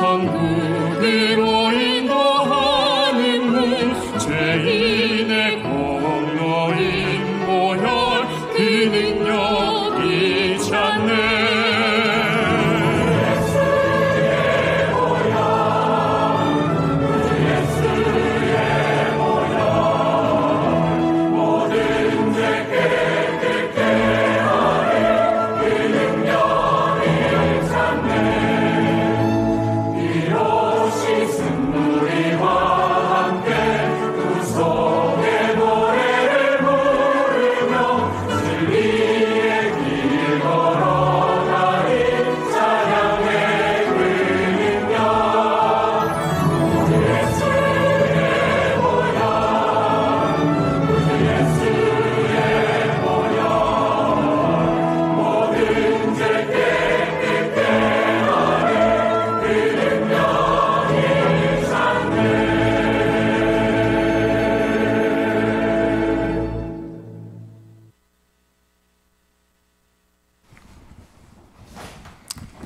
천국으로 인도하는 문 죄인의 공로인 보혈 그 능력이 찾네.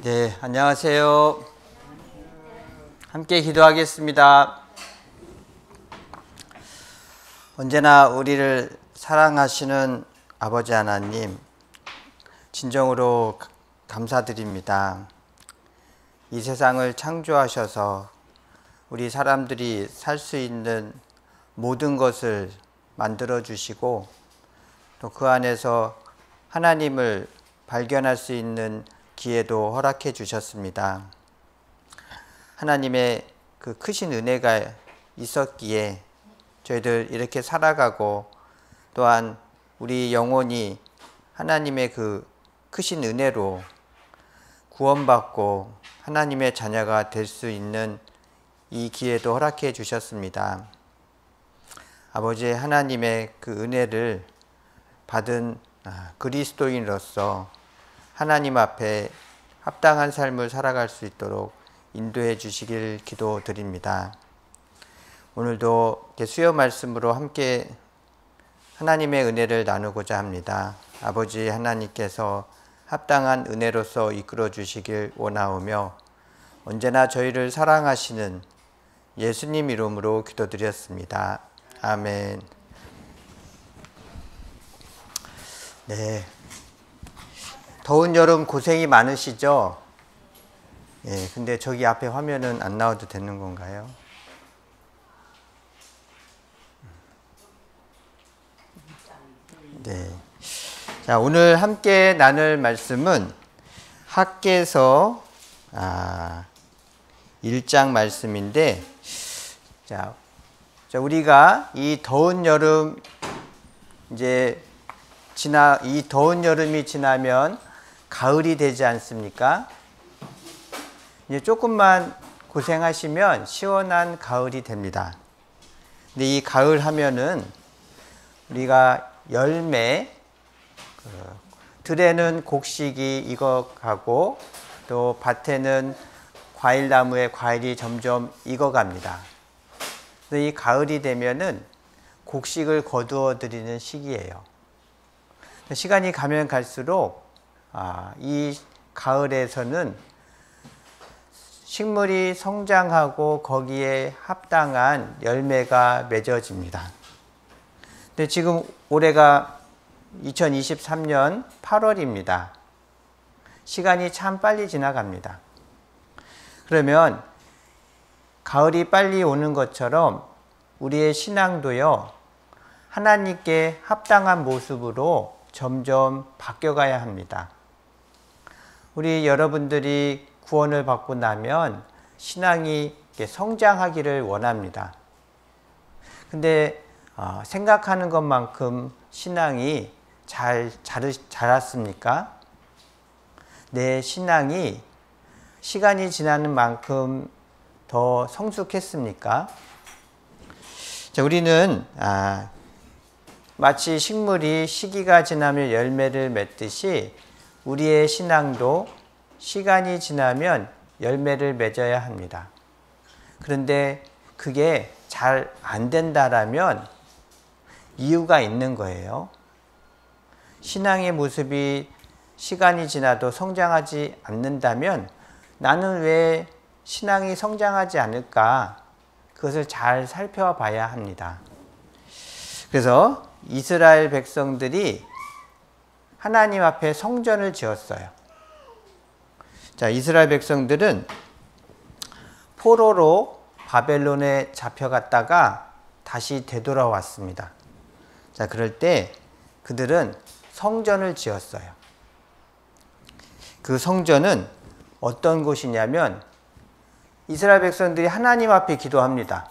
네, 안녕하세요. 함께 기도하겠습니다. 언제나 우리를 사랑하시는 아버지 하나님, 진정으로 감사드립니다. 이 세상을 창조하셔서 우리 사람들이 살 수 있는 모든 것을 만들어 주시고 또 그 안에서 하나님을 발견할 수 있는 기회도 허락해 주셨습니다. 하나님의 그 크신 은혜가 있었기에 저희들 이렇게 살아가고 또한 우리 영혼이 하나님의 그 크신 은혜로 구원받고 하나님의 자녀가 될 수 있는 이 기회도 허락해 주셨습니다. 아버지 하나님의 그 은혜를 받은 그리스도인으로서 하나님 앞에 합당한 삶을 살아갈 수 있도록 인도해 주시길 기도드립니다. 오늘도 수요 말씀으로 함께 하나님의 은혜를 나누고자 합니다. 아버지 하나님께서 합당한 은혜로서 이끌어 주시길 원하오며 언제나 저희를 사랑하시는 예수님 이름으로 기도드렸습니다. 아멘. 네. 더운 여름 고생이 많으시죠? 예, 근데 저기 앞에 화면은 안 나와도 되는 건가요? 네. 자, 오늘 함께 나눌 말씀은 학개서 1장 말씀인데, 자, 우리가 이 더운 여름 이 더운 여름이 지나면 가을이 되지 않습니까? 이제 조금만 고생하시면 시원한 가을이 됩니다. 근데 이 가을 하면은 우리가 열매, 들에는 곡식이 익어가고 또 밭에는 과일나무에 과일이 점점 익어갑니다. 그래서 이 가을이 되면은 곡식을 거두어 드리는 시기예요. 시간이 가면 갈수록 이 가을에서는 식물이 성장하고 거기에 합당한 열매가 맺어집니다. 근데 지금 올해가 2023년 8월입니다. 시간이 참 빨리 지나갑니다. 그러면 가을이 빨리 오는 것처럼 우리의 신앙도요, 하나님께 합당한 모습으로 점점 바뀌어가야 합니다. 우리 여러분들이 구원을 받고 나면 신앙이 성장하기를 원합니다. 근데 생각하는 것만큼 신앙이 잘 자랐습니까? 내 신앙이 시간이 지나는 만큼 더 성숙했습니까? 자, 우리는 마치 식물이 시기가 지나면 열매를 맺듯이 우리의 신앙도 시간이 지나면 열매를 맺어야 합니다. 그런데 그게 잘 안 된다라면 이유가 있는 거예요. 신앙의 모습이 시간이 지나도 성장하지 않는다면 나는 왜 신앙이 성장하지 않을까? 그것을 잘 살펴봐야 합니다. 그래서 이스라엘 백성들이 하나님 앞에 성전을 지었어요. 자, 이스라엘 백성들은 포로로 바벨론에 잡혀갔다가 다시 되돌아왔습니다. 자, 그럴 때 그들은 성전을 지었어요. 그 성전은 어떤 곳이냐면 이스라엘 백성들이 하나님 앞에 기도합니다.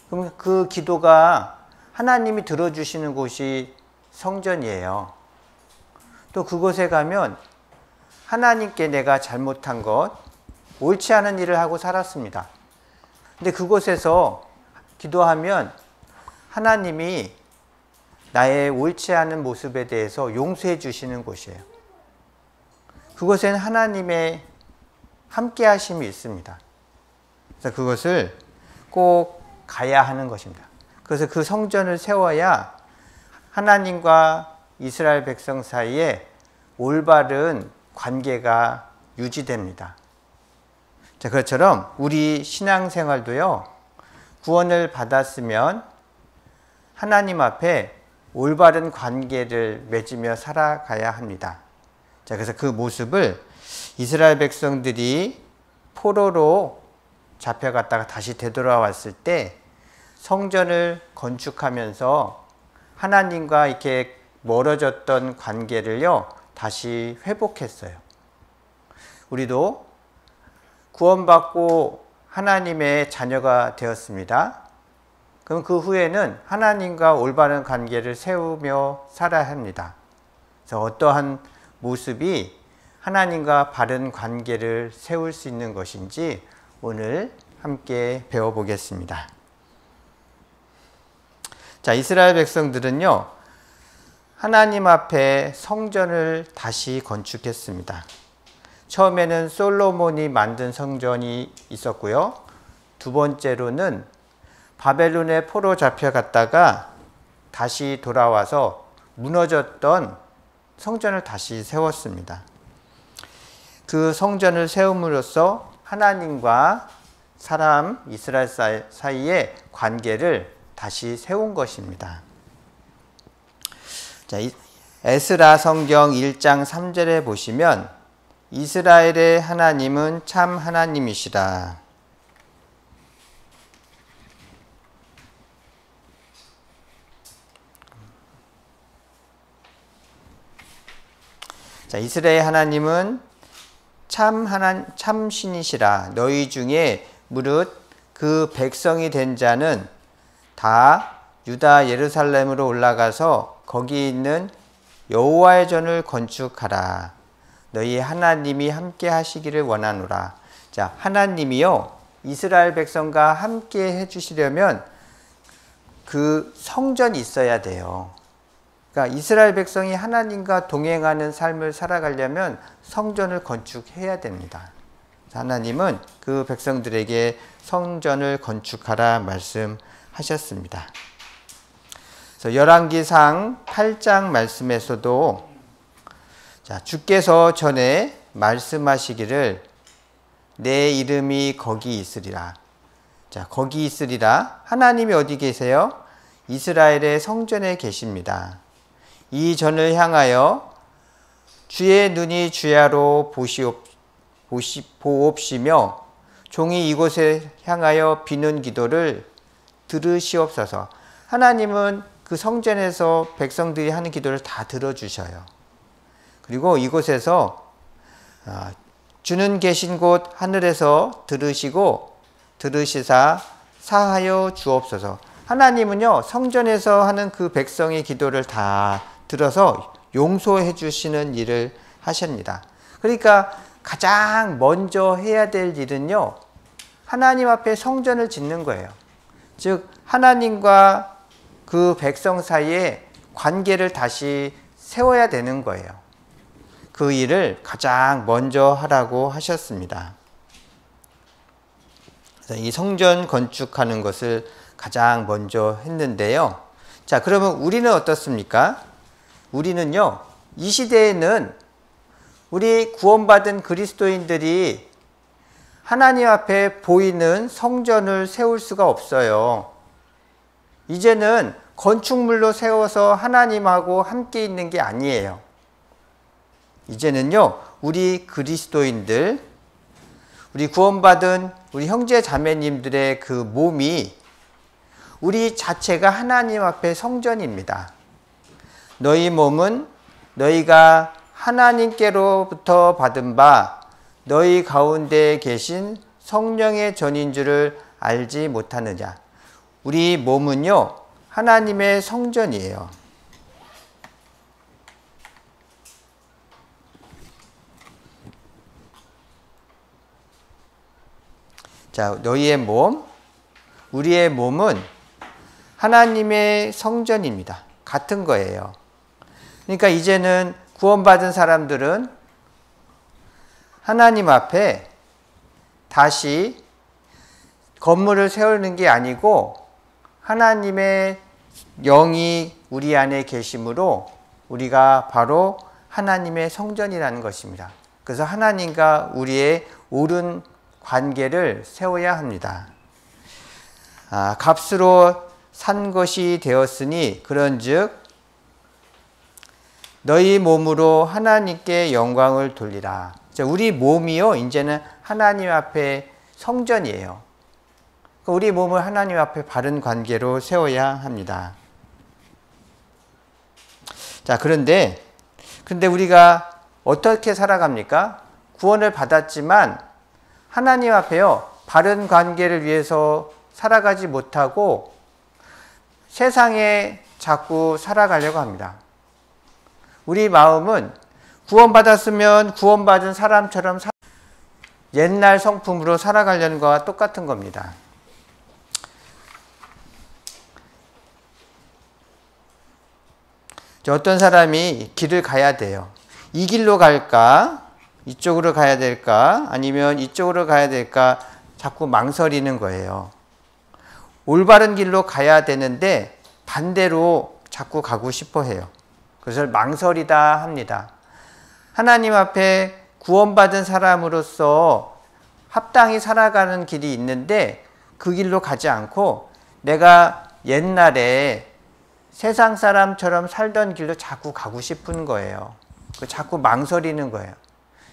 그럼 그 기도가 하나님이 들어주시는 곳이 성전이에요. 또 그곳에 가면 하나님께 내가 잘못한 것, 옳지 않은 일을 하고 살았습니다. 근데 그곳에서 기도하면 하나님이 나의 옳지 않은 모습에 대해서 용서해 주시는 곳이에요. 그곳에는 하나님의 함께 하심이 있습니다. 그래서 그것을 꼭 가야 하는 것입니다. 그래서 그 성전을 세워야 하나님과 이스라엘 백성 사이에 올바른 관계가 유지됩니다. 자, 그것처럼 우리 신앙생활도요, 구원을 받았으면 하나님 앞에 올바른 관계를 맺으며 살아가야 합니다. 자, 그래서 그 모습을 이스라엘 백성들이 포로로 잡혀갔다가 다시 되돌아왔을 때 성전을 건축하면서 하나님과 이렇게 멀어졌던 관계를요, 다시 회복했어요. 우리도 구원받고 하나님의 자녀가 되었습니다. 그럼 그 후에는 하나님과 올바른 관계를 세우며 살아야 합니다. 그래서 어떠한 모습이 하나님과 바른 관계를 세울 수 있는 것인지 오늘 함께 배워보겠습니다. 자, 이스라엘 백성들은요, 하나님 앞에 성전을 다시 건축했습니다. 처음에는 솔로몬이 만든 성전이 있었고요. 두 번째로는 바벨론에 포로 잡혀갔다가 다시 돌아와서 무너졌던 성전을 다시 세웠습니다. 그 성전을 세움으로써 하나님과 사람 이스라엘 사이의 관계를 다시 세운 것입니다. 자, 에스라 성경 1장 3절에 보시면 이스라엘의 하나님은 참 하나님이시라. 자, 이스라엘 하나님은 참 신이시라. 너희 중에 무릇 그 백성이 된 자는 다 유다 예루살렘으로 올라가서 거기 있는 여호와의 전을 건축하라. 너희 하나님이 함께 하시기를 원하노라. 자, 하나님이요, 이스라엘 백성과 함께 해주시려면 그 성전이 있어야 돼요. 그러니까 이스라엘 백성이 하나님과 동행하는 삶을 살아가려면 성전을 건축해야 됩니다. 하나님은 그 백성들에게 성전을 건축하라 말씀하셨습니다. 그래서 열왕기상 8장 말씀에서도 자, 주께서 전에 말씀하시기를 내 이름이 거기 있으리라. 자, 거기 있으리라. 하나님이 어디 계세요? 이스라엘의 성전에 계십니다. 이 전을 향하여 주의 눈이 주야로 보옵시며 종이 이곳에 향하여 비는 기도를 들으시옵소서. 하나님은 그 성전에서 백성들이 하는 기도를 다 들어주셔요. 그리고 이곳에서 주는 계신 곳 하늘에서 들으시사 사하여 주옵소서. 하나님은요, 성전에서 하는 그 백성의 기도를 다 들어서 용서해 주시는 일을 하십니다. 그러니까 가장 먼저 해야 될 일은요, 하나님 앞에 성전을 짓는 거예요. 즉 하나님과 그 백성 사이에 관계를 다시 세워야 되는 거예요. 그 일을 가장 먼저 하라고 하셨습니다. 그래서 이 성전 건축하는 것을 가장 먼저 했는데요. 자, 그러면 우리는 어떻습니까? 우리는요, 이 시대에는 우리 구원받은 그리스도인들이 하나님 앞에 보이는 성전을 세울 수가 없어요. 이제는 건축물로 세워서 하나님하고 함께 있는 게 아니에요. 이제는요, 우리 그리스도인들, 우리 구원받은 우리 형제 자매님들의 그 몸이 우리 자체가 하나님 앞에 성전입니다. 너희 몸은 너희가 하나님께로부터 받은 바 너희 가운데 계신 성령의 전인 줄을 알지 못하느냐. 우리 몸은요, 하나님의 성전이에요. 자, 너희의 몸, 우리의 몸은 하나님의 성전입니다. 같은 거예요. 그러니까 이제는 구원받은 사람들은 하나님 앞에 다시 건물을 세우는 게 아니고 하나님의 영이 우리 안에 계심으로 우리가 바로 하나님의 성전이라는 것입니다. 그래서 하나님과 우리의 옳은 관계를 세워야 합니다. 값으로 산 것이 되었으니 그런즉 너희 몸으로 하나님께 영광을 돌리라. 우리 몸이요, 이제는 하나님 앞에 성전이에요. 우리 몸을 하나님 앞에 바른 관계로 세워야 합니다. 자, 그런데 우리가 어떻게 살아갑니까? 구원을 받았지만 하나님 앞에요, 바른 관계를 위해서 살아가지 못하고 세상에 자꾸 살아가려고 합니다. 우리 마음은 구원받았으면 구원받은 사람처럼 옛날 성품으로 살아가려는 것과 똑같은 겁니다. 어떤 사람이 길을 가야 돼요. 이 길로 갈까? 이쪽으로 가야 될까? 아니면 이쪽으로 가야 될까? 자꾸 망설이는 거예요. 올바른 길로 가야 되는데 반대로 자꾸 가고 싶어 해요. 그것을 망설이다 합니다. 하나님 앞에 구원받은 사람으로서 합당히 살아가는 길이 있는데 그 길로 가지 않고 내가 옛날에 세상 사람처럼 살던 길로 자꾸 가고 싶은 거예요. 자꾸 망설이는 거예요.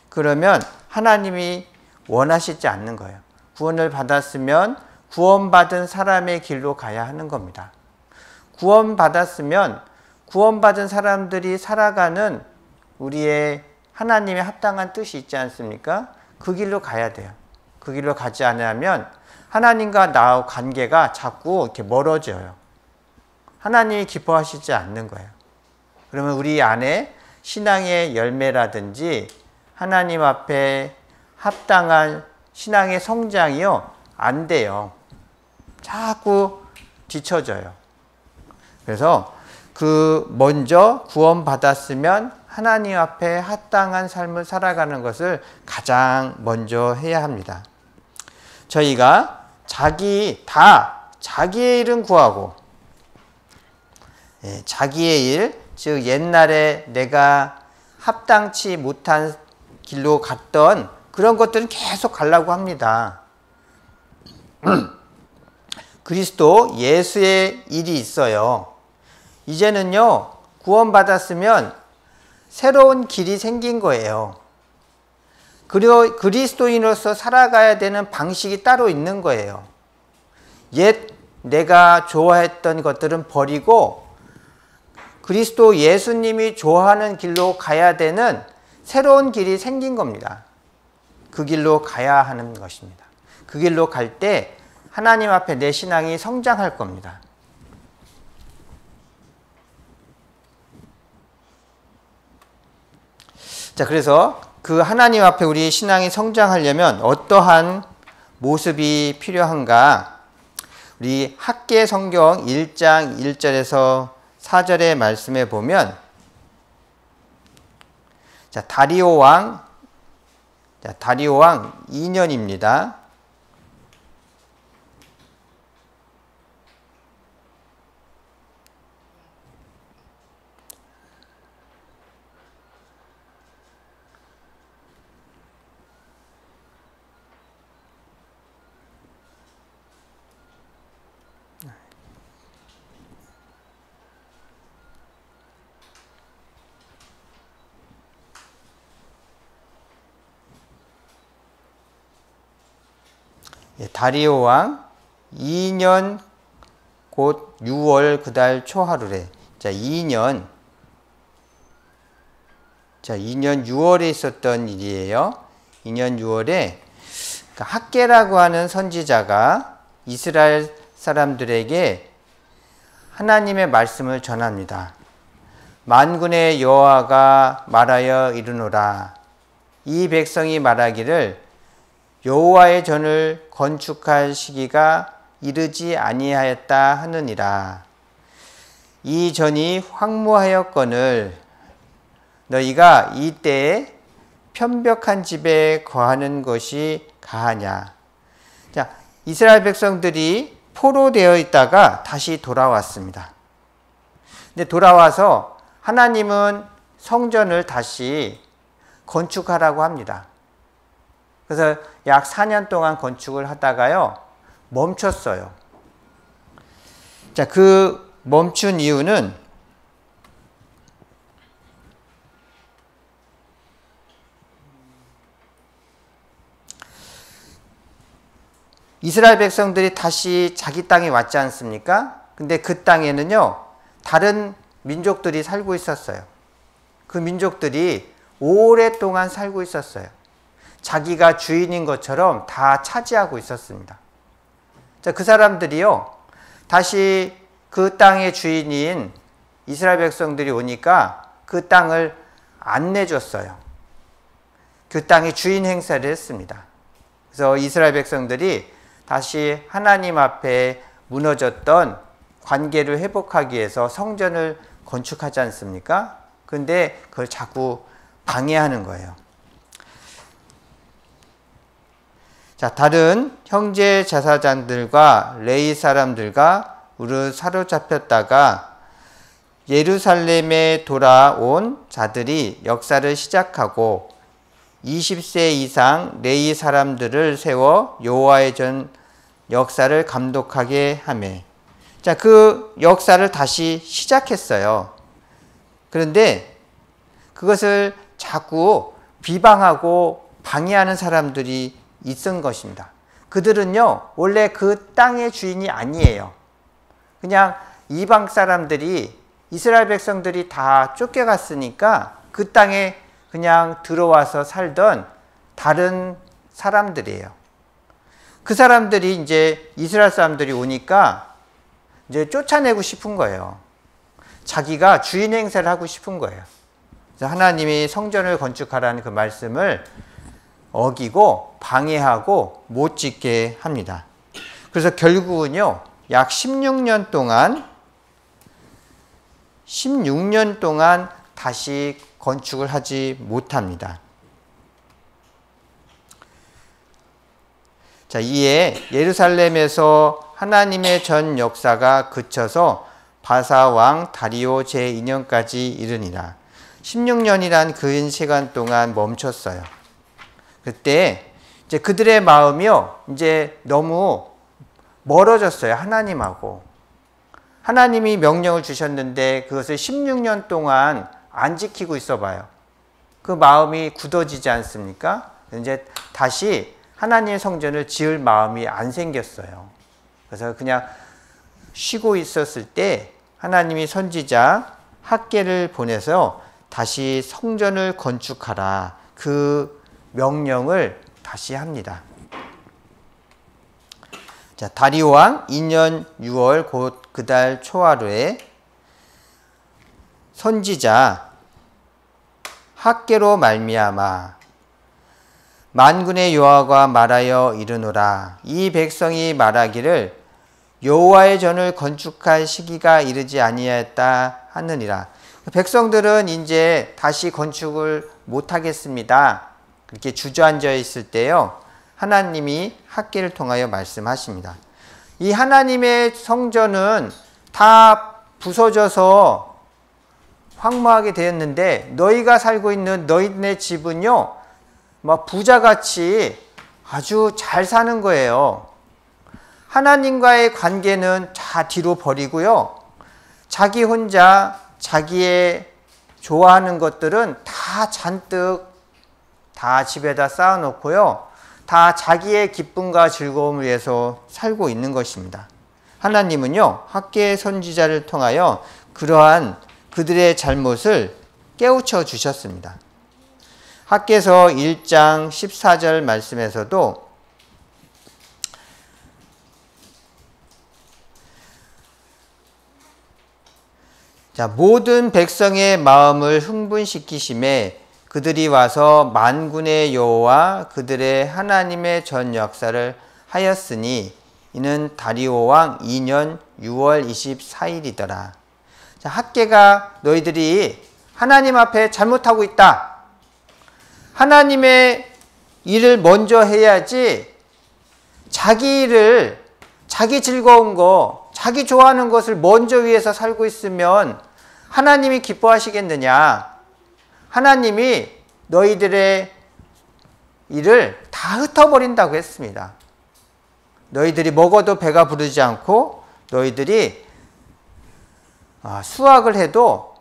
그러면 하나님이 원하시지 않는 거예요. 구원을 받았으면 구원받은 사람의 길로 가야 하는 겁니다. 구원받았으면 구원받은 사람들이 살아가는 우리의 하나님의 합당한 뜻이 있지 않습니까? 그 길로 가야 돼요. 그 길로 가지 않으면 하나님과 나와 관계가 자꾸 이렇게 멀어져요. 하나님이 기뻐하시지 않는 거예요. 그러면 우리 안에 신앙의 열매라든지 하나님 앞에 합당한 신앙의 성장이요, 안 돼요. 자꾸 뒤처져요. 그래서 먼저 구원받았으면 하나님 앞에 합당한 삶을 살아가는 것을 가장 먼저 해야 합니다. 저희가 자기의 일은 구하고, 자기의 일, 즉 옛날에 내가 합당치 못한 길로 갔던 그런 것들은 계속 가려고 합니다. 그리스도 예수의 일이 있어요. 이제는요, 구원받았으면 새로운 길이 생긴 거예요. 그리고 그리스도인으로서 살아가야 되는 방식이 따로 있는 거예요. 옛 내가 좋아했던 것들은 버리고 그리스도 예수님이 좋아하는 길로 가야 되는 새로운 길이 생긴 겁니다. 그 길로 가야 하는 것입니다. 그 길로 갈 때 하나님 앞에 내 신앙이 성장할 겁니다. 자, 그래서 그 하나님 앞에 우리 신앙이 성장하려면 어떠한 모습이 필요한가? 우리 학계 성경 1장 1절에서 4절의 말씀에 보면 자, 다리오 왕 2년입니다. 다리오 왕 2년 곧 6월 그달 초하루래. 자, 2년 6월에 있었던 일이에요. 2년 6월에 학개라고 하는 선지자가 이스라엘 사람들에게 하나님의 말씀을 전합니다. 만군의 여호와가 말하여 이르노라. 이 백성이 말하기를 여호와의 전을 건축할 시기가 이르지 아니하였다 하느니라. 이 전이 황무하였거늘 너희가 이때에 편벽한 집에 거하는 것이 가하냐. 자, 이스라엘 백성들이 포로되어 있다가 다시 돌아왔습니다. 근데 돌아와서 하나님은 성전을 다시 건축하라고 합니다. 그래서 약 4년 동안 건축을 하다가요, 멈췄어요. 자, 그 멈춘 이유는 이스라엘 백성들이 다시 자기 땅에 왔지 않습니까? 근데 그 땅에는요, 다른 민족들이 살고 있었어요. 그 민족들이 오랫동안 살고 있었어요. 자기가 주인인 것처럼 다 차지하고 있었습니다. 자, 그 사람들이요, 다시 그 땅의 주인인 이스라엘 백성들이 오니까 그 땅을 안 내줬어요. 그 땅의 주인 행세를 했습니다. 그래서 이스라엘 백성들이 다시 하나님 앞에 무너졌던 관계를 회복하기 위해서 성전을 건축하지 않습니까? 근데 그걸 자꾸 방해하는 거예요. 자, 다른 형제 제사장들과 레위 사람들과 우르 사로잡혔다가 예루살렘에 돌아온 자들이 역사를 시작하고 20세 이상 레위 사람들을 세워 여호와의 전 역사를 감독하게 하매. 자, 그 역사를 다시 시작했어요. 그런데 그것을 자꾸 비방하고 방해하는 사람들이 있은 것입니다. 그들은요, 원래 그 땅의 주인이 아니에요. 그냥 이방 사람들이, 이스라엘 백성들이 다 쫓겨갔으니까 그 땅에 그냥 들어와서 살던 다른 사람들이에요. 그 사람들이 이제 이스라엘 사람들이 오니까 이제 쫓아내고 싶은 거예요. 자기가 주인 행세를 하고 싶은 거예요. 그래서 하나님이 성전을 건축하라는 그 말씀을 어기고 방해하고 못 짓게 합니다. 그래서 결국은요, 약 16년 동안 다시 건축을 하지 못합니다. 자, 이에 예루살렘에서 하나님의 전 역사가 그쳐서 바사 왕 다리오 제2년까지 이르니라. 16년이란 긴 시간 동안 멈췄어요. 그때 이제 그들의 마음이요, 이제 너무 멀어졌어요. 하나님하고. 하나님이 명령을 주셨는데 그것을 16년 동안 안 지키고 있어 봐요. 그 마음이 굳어지지 않습니까? 이제 다시 하나님의 성전을 지을 마음이 안 생겼어요. 그래서 그냥 쉬고 있었을 때 하나님이 선지자 학개를 보내서 다시 성전을 건축하라. 그 명령을 다시 합니다. 자, 다리오 왕 2년 6월 곧 그달 초하루에 선지자 학개로 말미암아 만군의 여호와가 말하여 이르노라. 이 백성이 말하기를 여호와의 전을 건축할 시기가 이르지 아니하였다 하느니라. 백성들은 이제 다시 건축을 못하겠습니다. 그렇게 주저앉아 있을 때요, 하나님이 학개를 통하여 말씀하십니다. 이 하나님의 성전은 다 부서져서 황무하게 되었는데 너희가 살고 있는 너희네 집은요, 막 부자같이 아주 잘 사는 거예요. 하나님과의 관계는 다 뒤로 버리고요, 자기 혼자 자기의 좋아하는 것들은 다 잔뜩 다 집에다 쌓아놓고요, 다 자기의 기쁨과 즐거움을 위해서 살고 있는 것입니다. 하나님은요, 학개 선지자를 통하여 그러한 그들의 잘못을 깨우쳐 주셨습니다. 학개서 1장 14절 말씀에서도 모든 백성의 마음을 흥분시키심에 그들이 와서 만군의 여호와 그들의 하나님의 전 역사를 하였으니 이는 다리오 왕 2년 6월 24일이더라. 학개가 너희들이 하나님 앞에 잘못하고 있다. 하나님의 일을 먼저 해야지 자기 일을, 자기 즐거운 거, 자기 좋아하는 것을 먼저 위해서 살고 있으면 하나님이 기뻐하시겠느냐. 하나님이 너희들의 일을 다 흩어버린다고 했습니다. 너희들이 먹어도 배가 부르지 않고 너희들이 수확을 해도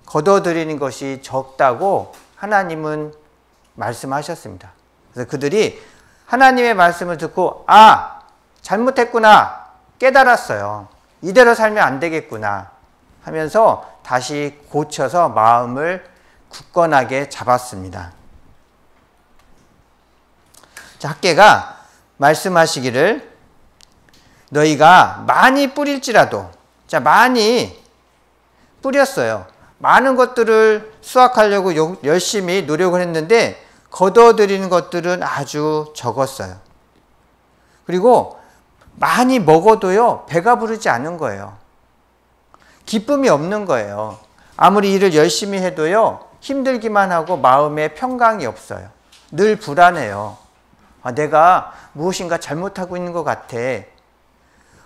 거둬들이는 것이 적다고 하나님은 말씀하셨습니다. 그래서 그들이 하나님의 말씀을 듣고 잘못했구나 깨달았어요. 이대로 살면 안 되겠구나 하면서 다시 고쳐서 마음을 굳건하게 잡았습니다. 학개가 말씀하시기를 너희가 많이 뿌릴지라도, 많이 뿌렸어요. 많은 것들을 수확하려고 열심히 노력을 했는데 거둬들이는 것들은 아주 적었어요. 그리고 많이 먹어도요, 배가 부르지 않은 거예요. 기쁨이 없는 거예요. 아무리 일을 열심히 해도요, 힘들기만 하고 마음에 평강이 없어요. 늘 불안해요. 내가 무엇인가 잘못하고 있는 것 같아.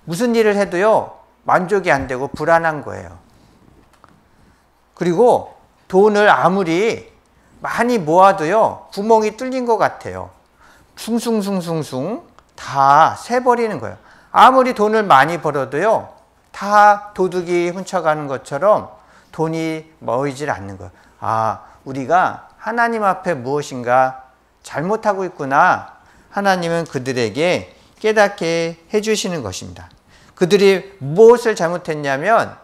무슨 일을 해도요, 만족이 안 되고 불안한 거예요. 그리고 돈을 아무리 많이 모아도요, 구멍이 뚫린 것 같아요. 숭숭숭숭숭 다 새버리는 거예요. 아무리 돈을 많이 벌어도요, 다 도둑이 훔쳐가는 것처럼 돈이 모이질 않는 거예요. 우리가 하나님 앞에 무엇인가 잘못하고 있구나. 하나님은 그들에게 깨닫게 해주시는 것입니다. 그들이 무엇을 잘못했냐면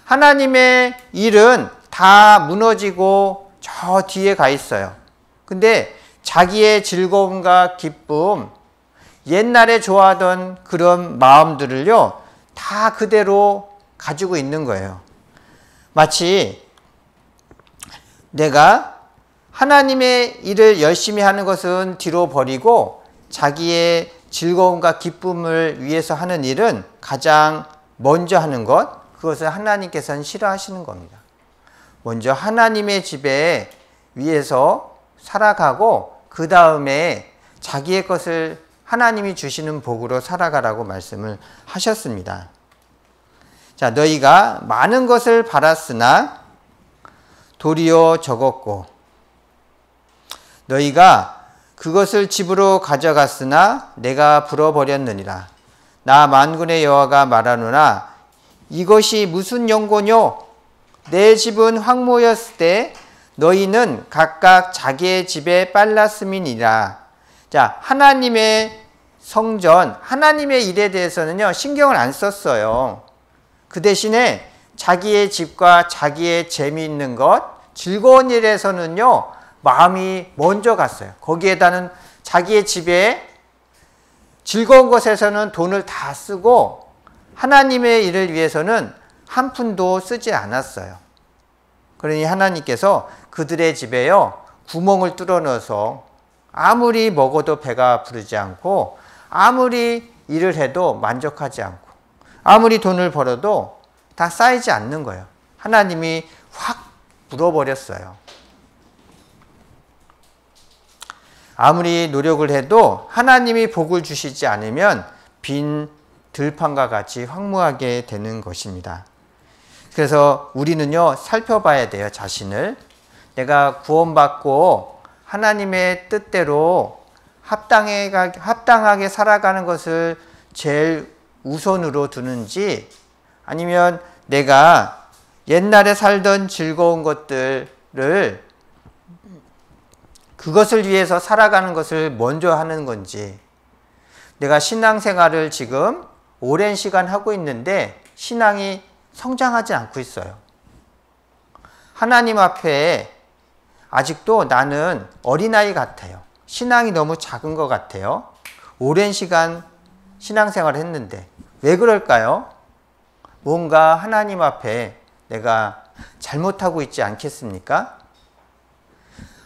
하나님의 일은 다 무너지고 저 뒤에 가 있어요. 근데 자기의 즐거움과 기쁨, 옛날에 좋아하던 그런 마음들을요, 다 그대로 가지고 있는 거예요. 마치 내가 하나님의 일을 열심히 하는 것은 뒤로 버리고 자기의 즐거움과 기쁨을 위해서 하는 일은 가장 먼저 하는 것, 그것을 하나님께서는 싫어하시는 겁니다. 먼저 하나님의 집에 위해서 살아가고 그 다음에 자기의 것을 하나님이 주시는 복으로 살아가라고 말씀을 하셨습니다. 너희가 많은 것을 바랐으나 도리어 적었고 너희가 그것을 집으로 가져갔으나 내가 불어버렸느니라. 나 만군의 여호와가 말하노라. 이것이 무슨 연고뇨? 내 집은 황무였을 때 너희는 각각 자기의 집에 빨랐음이니라. 하나님의 성전, 하나님의 일에 대해서는요, 신경을 안 썼어요. 그 대신에 자기의 집과 자기의 재미있는 것, 즐거운 일에서는요, 마음이 먼저 갔어요. 거기에다는 자기의 집에 즐거운 것에서는 돈을 다 쓰고 하나님의 일을 위해서는 한 푼도 쓰지 않았어요. 그러니 하나님께서 그들의 집에요, 구멍을 뚫어 넣어서 아무리 먹어도 배가 부르지 않고 아무리 일을 해도 만족하지 않고 아무리 돈을 벌어도 다 쌓이지 않는 거예요. 하나님이 확 물어버렸어요. 아무리 노력을 해도 하나님이 복을 주시지 않으면 빈 들판과 같이 황무하게 되는 것입니다. 그래서 우리는요, 살펴봐야 돼요, 자신을. 내가 구원받고 하나님의 뜻대로 합당하게 살아가는 것을 제일 우선으로 두는지, 아니면 내가 옛날에 살던 즐거운 것들을 그것을 위해서 살아가는 것을 먼저 하는 건지. 내가 신앙생활을 지금 오랜 시간 하고 있는데 신앙이 성장하지 않고 있어요. 하나님 앞에 아직도 나는 어린아이 같아요. 신앙이 너무 작은 것 같아요. 오랜 시간 신앙생활을 했는데 왜 그럴까요? 뭔가 하나님 앞에 내가 잘못하고 있지 않겠습니까?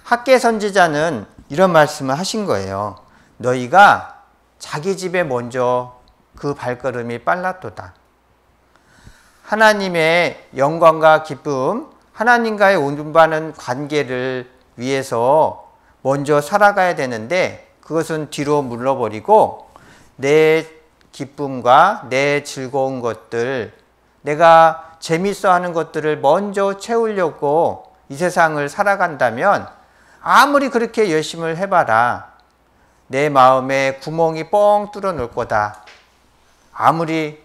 학개 선지자는 이런 말씀을 하신 거예요. 너희가 자기 집에 먼저 그 발걸음이 빨랐도다. 하나님의 영광과 기쁨, 하나님과의 온전한 관계를 위해서 먼저 살아가야 되는데 그것은 뒤로 물러버리고 내 기쁨과 내 즐거운 것들, 내가 재밌어 하는 것들을 먼저 채우려고 이 세상을 살아간다면 아무리 그렇게 열심을 해봐라. 내 마음에 구멍이 뻥 뚫어 놓을 거다. 아무리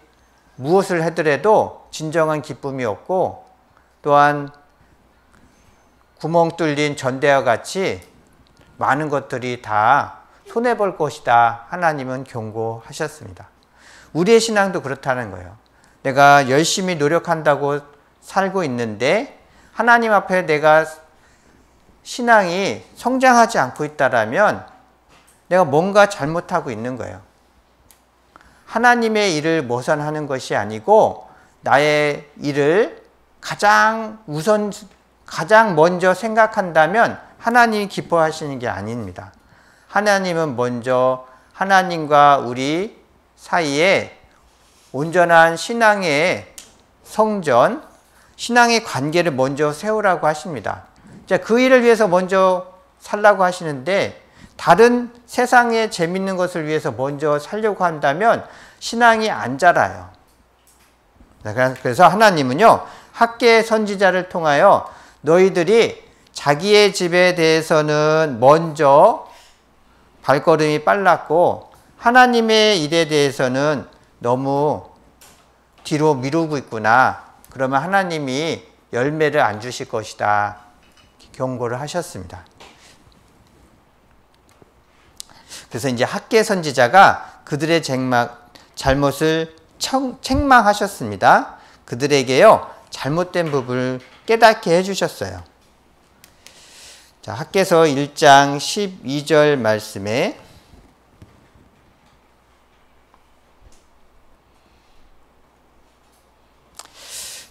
무엇을 하더라도 진정한 기쁨이 없고 또한 구멍 뚫린 전대와 같이 많은 것들이 다 손해볼 것이다. 하나님은 경고하셨습니다. 우리의 신앙도 그렇다는 거예요. 내가 열심히 노력한다고 살고 있는데 하나님 앞에 내가 신앙이 성장하지 않고 있다라면 내가 뭔가 잘못하고 있는 거예요. 하나님의 일을 모선하는 것이 아니고 나의 일을 가장 먼저 생각한다면 하나님이 기뻐하시는 게 아닙니다. 하나님은 먼저 하나님과 우리 사이에 온전한 신앙의 성전, 신앙의 관계를 먼저 세우라고 하십니다. 그 일을 위해서 먼저 살라고 하시는데 다른 세상의 재밌는 것을 위해서 먼저 살려고 한다면 신앙이 안 자라요. 그래서 하나님은요, 학개 선지자를 통하여 너희들이 자기의 집에 대해서는 먼저 발걸음이 빨랐고 하나님의 일에 대해서는 너무 뒤로 미루고 있구나. 그러면 하나님이 열매를 안 주실 것이다. 경고를 하셨습니다. 그래서 이제 학개 선지자가 그들의 잘못을 책망하셨습니다. 그들에게요, 잘못된 부분을 깨닫게 해주셨어요. 자, 학개서 1장 12절 말씀에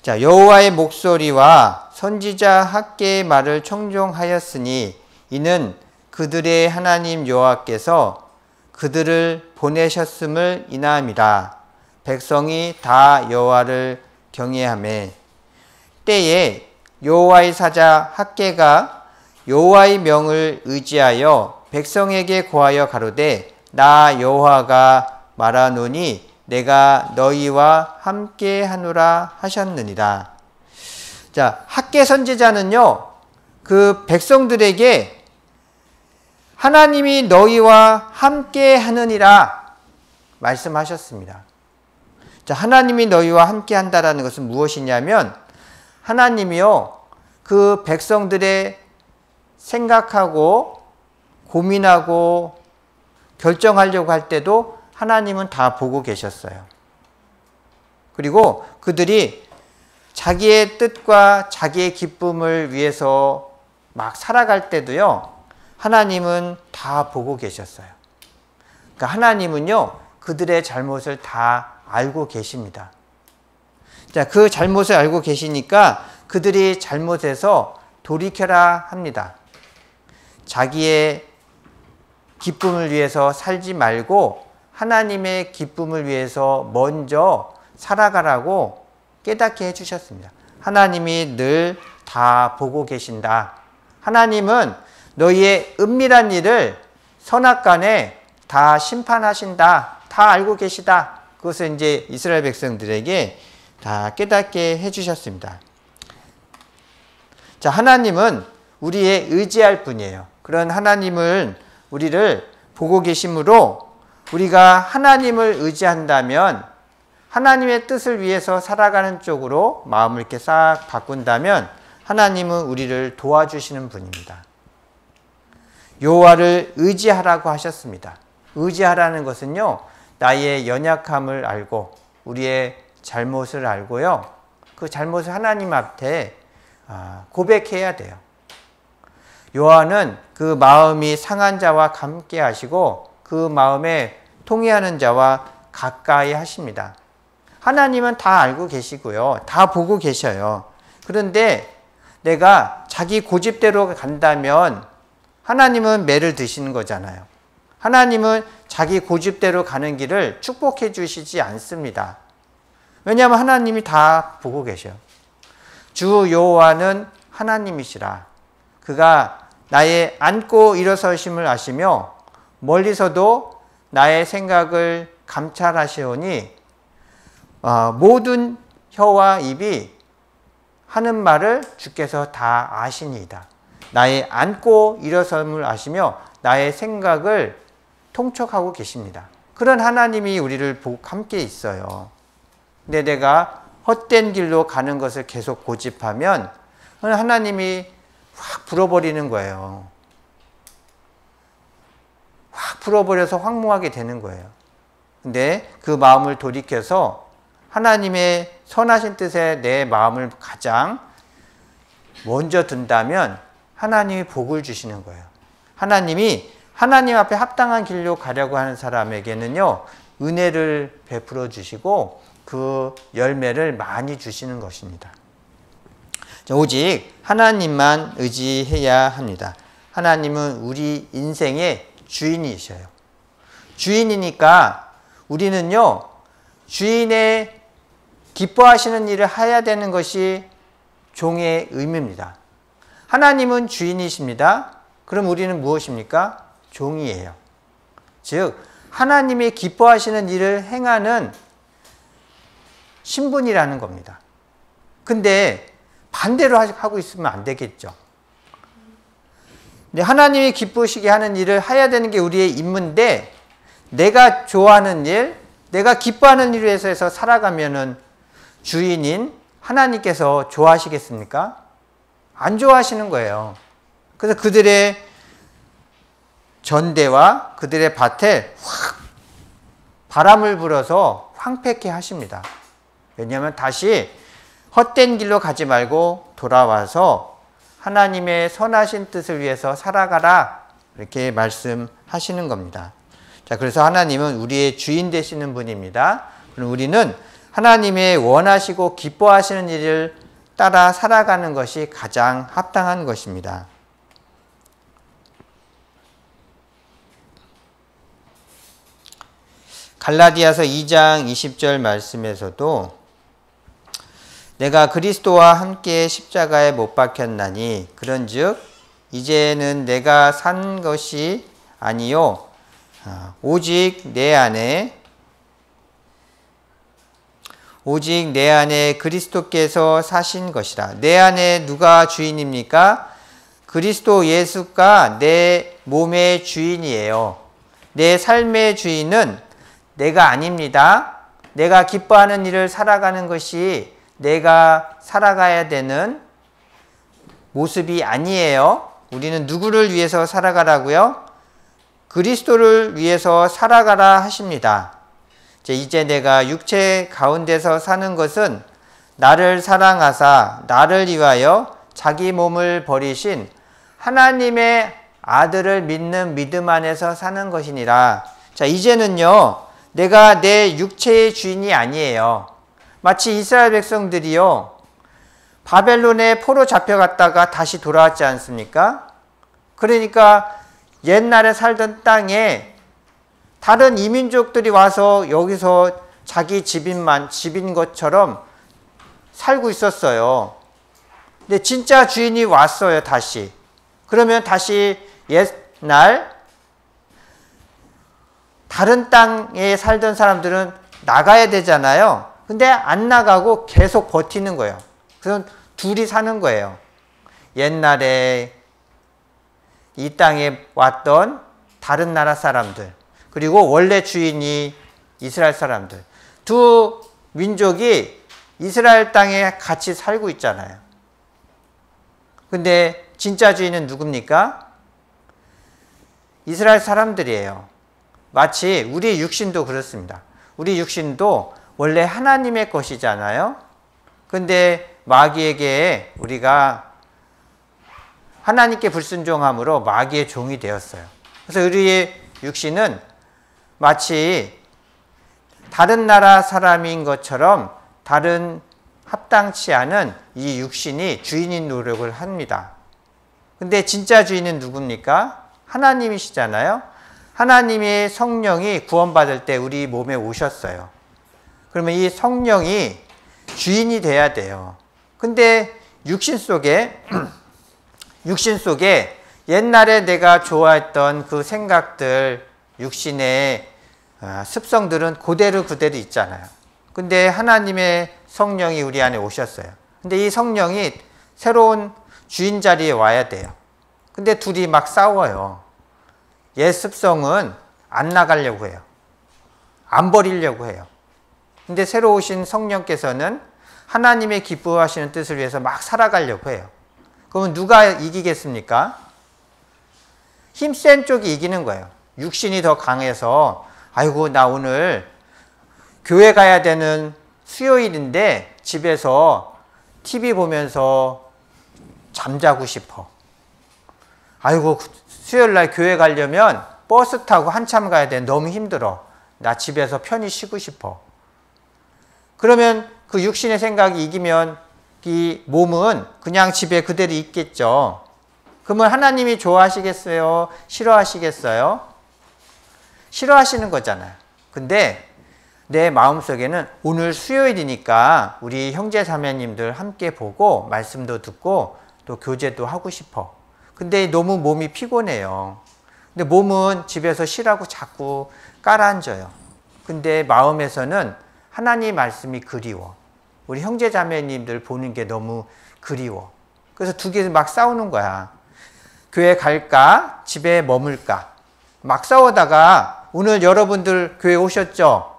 자, 여호와의 목소리와 선지자 학개의 말을 청종하였으니 이는 그들의 하나님 여호와께서 그들을 보내셨음을 인함이라. 백성이 다 여호와를 경외하매 때에 여호와의 사자 학개가 여호와의 명을 의지하여 백성에게 고하여 가로되 나 여호와가 말하노니 내가 너희와 함께 하노라 하셨느니라. 자, 학개 선지자는요, 그 백성들에게 하나님이 너희와 함께 하느니라 말씀하셨습니다. 자, 하나님이 너희와 함께 한다라는 것은 무엇이냐면 하나님이요, 그 백성들의 생각하고 고민하고 결정하려고 할 때도 하나님은 다 보고 계셨어요. 그리고 그들이 자기의 뜻과 자기의 기쁨을 위해서 막 살아갈 때도요, 하나님은 다 보고 계셨어요. 그러니까 하나님은요, 그들의 잘못을 다 알고 계십니다. 자, 그 잘못을 알고 계시니까 그들이 잘못해서 돌이켜라 합니다. 자기의 기쁨을 위해서 살지 말고 하나님의 기쁨을 위해서 먼저 살아가라고 깨닫게 해주셨습니다. 하나님이 늘 다 보고 계신다. 하나님은 너희의 은밀한 일을 선악간에 다 심판하신다. 다 알고 계시다. 그것을 이제 이스라엘 백성들에게 다 깨닫게 해주셨습니다. 자, 하나님은 우리의 의지할 분이에요. 그런 하나님을 우리를 보고 계시므로 우리가 하나님을 의지한다면 하나님의 뜻을 위해서 살아가는 쪽으로 마음을 이렇게 싹 바꾼다면 하나님은 우리를 도와주시는 분입니다. 여호와를 의지하라고 하셨습니다. 의지하라는 것은요, 나의 연약함을 알고 우리의 잘못을 알고요, 그 잘못을 하나님 앞에 고백해야 돼요. 여호와는 그 마음이 상한 자와 함께 하시고 그 마음에 통회하는 자와 가까이 하십니다. 하나님은 다 알고 계시고요, 다 보고 계셔요. 그런데 내가 자기 고집대로 간다면 하나님은 매를 드시는 거잖아요. 하나님은 자기 고집대로 가는 길을 축복해 주시지 않습니다. 왜냐하면 하나님이 다 보고 계셔요. 주 여호와는 하나님이시라. 그가 나의 앉고 일어서심을 아시며 멀리서도 나의 생각을 감찰하시오니 모든 혀와 입이 하는 말을 주께서 다 아시니이다. 나의 앉고 일어섬을 아시며 나의 생각을 통촉하고 계십니다. 그런 하나님이 우리를 함께 있어요. 근데 내가 헛된 길로 가는 것을 계속 고집하면 하나님이 확 불어버리는 거예요. 확 불어버려서 황무하게 되는 거예요. 근데 그 마음을 돌이켜서 하나님의 선하신 뜻에 내 마음을 가장 먼저 둔다면 하나님이 복을 주시는 거예요. 하나님이 하나님 앞에 합당한 길로 가려고 하는 사람에게는요, 은혜를 베풀어 주시고 그 열매를 많이 주시는 것입니다. 오직 하나님만 의지해야 합니다. 하나님은 우리 인생의 주인이셔요. 주인이니까 우리는요, 주인의 기뻐하시는 일을 해야 되는 것이 종의 의무입니다. 하나님은 주인이십니다. 그럼 우리는 무엇입니까? 종이에요. 즉 하나님이 기뻐하시는 일을 행하는 신분이라는 겁니다. 근데 반대로 하고 있으면 안 되겠죠. 근데 하나님이 기쁘시게 하는 일을 해야 되는 게 우리의 임무인데 내가 좋아하는 일, 내가 기뻐하는 일을 해서 살아가면은 주인인 하나님께서 좋아하시겠습니까? 안 좋아하시는 거예요. 그래서 그들의 전대와 그들의 밭에 확 바람을 불어서 황폐케 하십니다. 왜냐하면 다시 헛된 길로 가지 말고 돌아와서 하나님의 선하신 뜻을 위해서 살아가라, 이렇게 말씀하시는 겁니다. 자, 그래서 하나님은 우리의 주인 되시는 분입니다. 그럼 우리는 하나님의 원하시고 기뻐하시는 일을 따라 살아가는 것이 가장 합당한 것입니다. 갈라디아서 2장 20절 말씀에서도 내가 그리스도와 함께 십자가에 못 박혔나니 그런즉 이제는 내가 산 것이 아니요 오직 내 안에 그리스도께서 사신 것이라. 내 안에 누가 주인입니까? 그리스도 예수가 내 몸의 주인이에요. 내 삶의 주인은 내가 아닙니다. 내가 기뻐하는 일을 살아가는 것이 내가 살아가야 되는 모습이 아니에요. 우리는 누구를 위해서 살아가라고요? 그리스도를 위해서 살아가라 하십니다. 이제 내가 육체 가운데서 사는 것은 나를 사랑하사 나를 위하여 자기 몸을 버리신 하나님의 아들을 믿는 믿음 안에서 사는 것이니라. 자, 이제는요, 내가 내 육체의 주인이 아니에요. 마치 이스라엘 백성들이요, 바벨론에 포로 잡혀갔다가 다시 돌아왔지 않습니까? 그러니까 옛날에 살던 땅에 다른 이민족들이 와서 여기서 자기 집인 것처럼 살고 있었어요. 근데 진짜 주인이 왔어요, 다시. 그러면 다시 옛날 다른 땅에 살던 사람들은 나가야 되잖아요. 근데 안 나가고 계속 버티는 거예요. 그래서 둘이 사는 거예요. 옛날에 이 땅에 왔던 다른 나라 사람들, 그리고 원래 주인이 이스라엘 사람들. 두 민족이 이스라엘 땅에 같이 살고 있잖아요. 근데 진짜 주인은 누굽니까? 이스라엘 사람들이에요. 마치 우리 육신도 그렇습니다. 우리 육신도 원래 하나님의 것이잖아요. 근데 마귀에게 우리가 하나님께 불순종함으로 마귀의 종이 되었어요. 그래서 우리의 육신은 마치 다른 나라 사람인 것처럼 다른 합당치 않은 이 육신이 주인인 노력을 합니다. 근데 진짜 주인은 누굽니까? 하나님이시잖아요. 하나님의 성령이 구원받을 때 우리 몸에 오셨어요. 그러면 이 성령이 주인이 돼야 돼요. 근데 육신 속에 옛날에 내가 좋아했던 그 생각들, 육신의 습성들은 그대로 있잖아요. 근데 하나님의 성령이 우리 안에 오셨어요. 근데 이 성령이 새로운 주인 자리에 와야 돼요. 근데 둘이 막 싸워요. 옛 습성은 안 나가려고 해요. 안 버리려고 해요. 근데 새로 오신 성령께서는 하나님의 기뻐하시는 뜻을 위해서 막 살아가려고 해요. 그러면 누가 이기겠습니까? 힘센 쪽이 이기는 거예요. 육신이 더 강해서 아이고 나 오늘 교회 가야 되는 수요일인데 집에서 TV 보면서 잠자고 싶어. 아이고 수요일 날 교회 가려면 버스 타고 한참 가야 돼. 너무 힘들어. 나 집에서 편히 쉬고 싶어. 그러면 그 육신의 생각이 이기면 이 몸은 그냥 집에 그대로 있겠죠. 그러면 하나님이 좋아하시겠어요? 싫어하시겠어요? 싫어하시는 거잖아요. 근데 내 마음속에는 오늘 수요일이니까 우리 형제 자매님들 함께 보고 말씀도 듣고 또 교제도 하고 싶어. 근데 너무 몸이 피곤해요. 근데 몸은 집에서 쉬라고 자꾸 깔아앉아요. 근데 마음에서는 하나님 말씀이 그리워. 우리 형제 자매님들 보는 게 너무 그리워. 그래서 두 개 막 싸우는 거야. 교회 갈까? 집에 머물까? 막 싸우다가 오늘 여러분들 교회 오셨죠?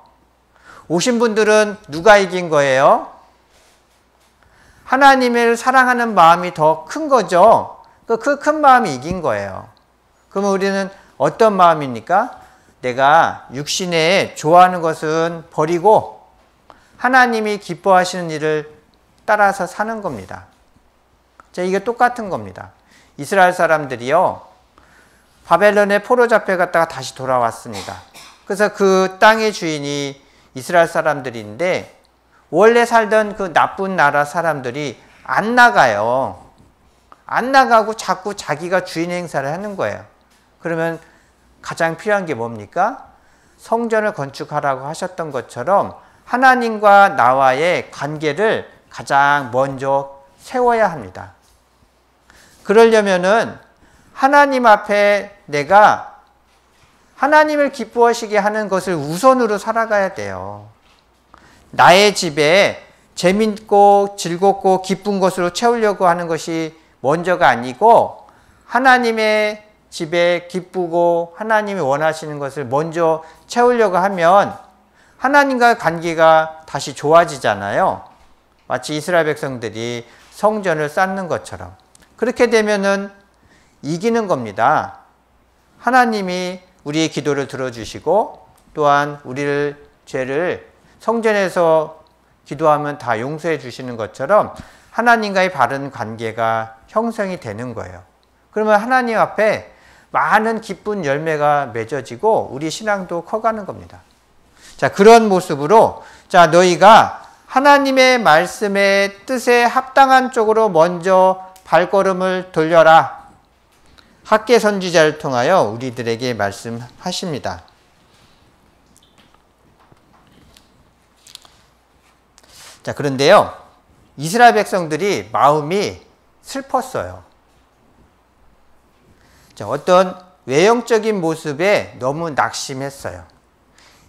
오신 분들은 누가 이긴 거예요? 하나님을 사랑하는 마음이 더 큰 거죠. 그 큰 마음이 이긴 거예요. 그러면 우리는 어떤 마음입니까? 내가 육신에 좋아하는 것은 버리고 하나님이 기뻐하시는 일을 따라서 사는 겁니다. 자, 이게 똑같은 겁니다. 이스라엘 사람들이요, 바벨론에 포로 잡혀갔다가 다시 돌아왔습니다. 그래서 그 땅의 주인이 이스라엘 사람들인데 원래 살던 그 나쁜 나라 사람들이 안 나가요. 안 나가고 자꾸 자기가 주인 행사를 하는 거예요. 그러면 가장 필요한 게 뭡니까? 성전을 건축하라고 하셨던 것처럼 하나님과 나와의 관계를 가장 먼저 세워야 합니다. 그러려면은 하나님 앞에 내가 하나님을 기뻐하시게 하는 것을 우선으로 살아가야 돼요. 나의 집에 재밌고 즐겁고 기쁜 것으로 채우려고 하는 것이 먼저가 아니고 하나님의 집에 기쁘고 하나님이 원하시는 것을 먼저 채우려고 하면 하나님과의 관계가 다시 좋아지잖아요. 마치 이스라엘 백성들이 성전을 쌓는 것처럼. 그렇게 되면은 이기는 겁니다. 하나님이 우리의 기도를 들어주시고 또한 우리를 죄를 성전에서 기도하면 다 용서해 주시는 것처럼 하나님과의 바른 관계가 형성이 되는 거예요. 그러면 하나님 앞에 많은 기쁜 열매가 맺어지고 우리 신앙도 커가는 겁니다. 자, 그런 모습으로 자, 너희가 하나님의 말씀의 뜻에 합당한 쪽으로 먼저 발걸음을 돌려라. 학개 선지자를 통하여 우리들에게 말씀하십니다. 자, 그런데요, 이스라엘 백성들이 마음이 슬펐어요. 자, 어떤 외형적인 모습에 너무 낙심했어요.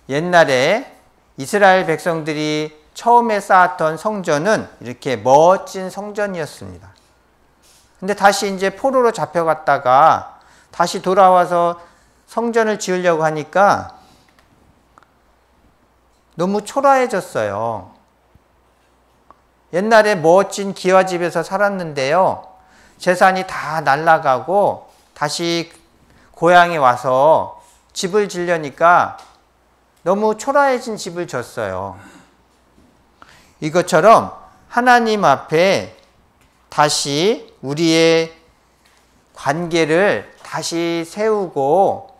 옛날에 이스라엘 백성들이 처음에 쌓았던 성전은 이렇게 멋진 성전이었습니다. 근데 다시 이제 포로로 잡혀갔다가 다시 돌아와서 성전을 지으려고 하니까 너무 초라해졌어요. 옛날에 멋진 기와집에서 살았는데요, 재산이 다 날아가고 다시 고향에 와서 집을 지려니까 너무 초라해진 집을 졌어요. 이것처럼 하나님 앞에 다시 우리의 관계를 다시 세우고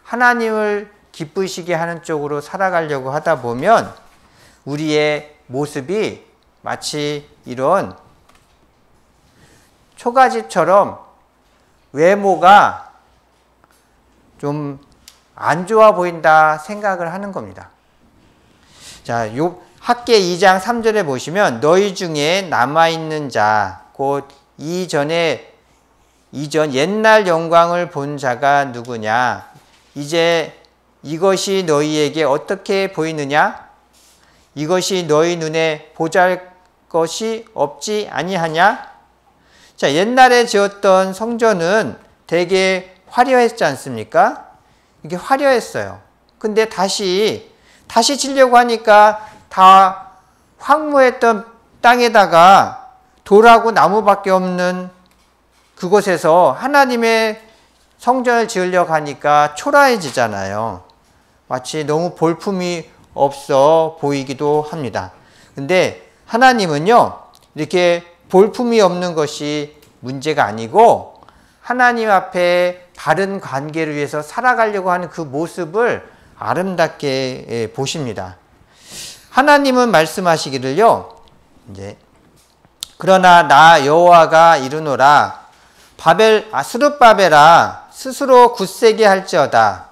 하나님을 기쁘시게 하는 쪽으로 살아가려고 하다 보면 우리의 모습이 마치 이런 초가집처럼 외모가 좀 안 좋아 보인다 생각을 하는 겁니다. 자, 요 학개 2장 3절에 보시면 너희 중에 남아있는 자, 곧 이전 옛날 영광을 본 자가 누구냐? 이제 이것이 너희에게 어떻게 보이느냐? 이것이 너희 눈에 보잘 것이 없지 아니하냐? 자, 옛날에 지었던 성전은 되게 화려했지 않습니까? 이게 화려했어요. 근데 다시 지려고 하니까 다 황무했던 땅에다가 돌하고 나무밖에 없는 그곳에서 하나님의 성전을 지으려고 하니까 초라해지잖아요. 마치 너무 볼품이 없어 보이기도 합니다. 근데 하나님은요, 이렇게 볼품이 없는 것이 문제가 아니고 하나님 앞에 바른 관계를 위해서 살아가려고 하는 그 모습을 아름답게 보십니다. 하나님은 말씀하시기를요, 이제 그러나 나 여호와가 이르노라 스룹바벨아 스스로 굳세게 할지어다.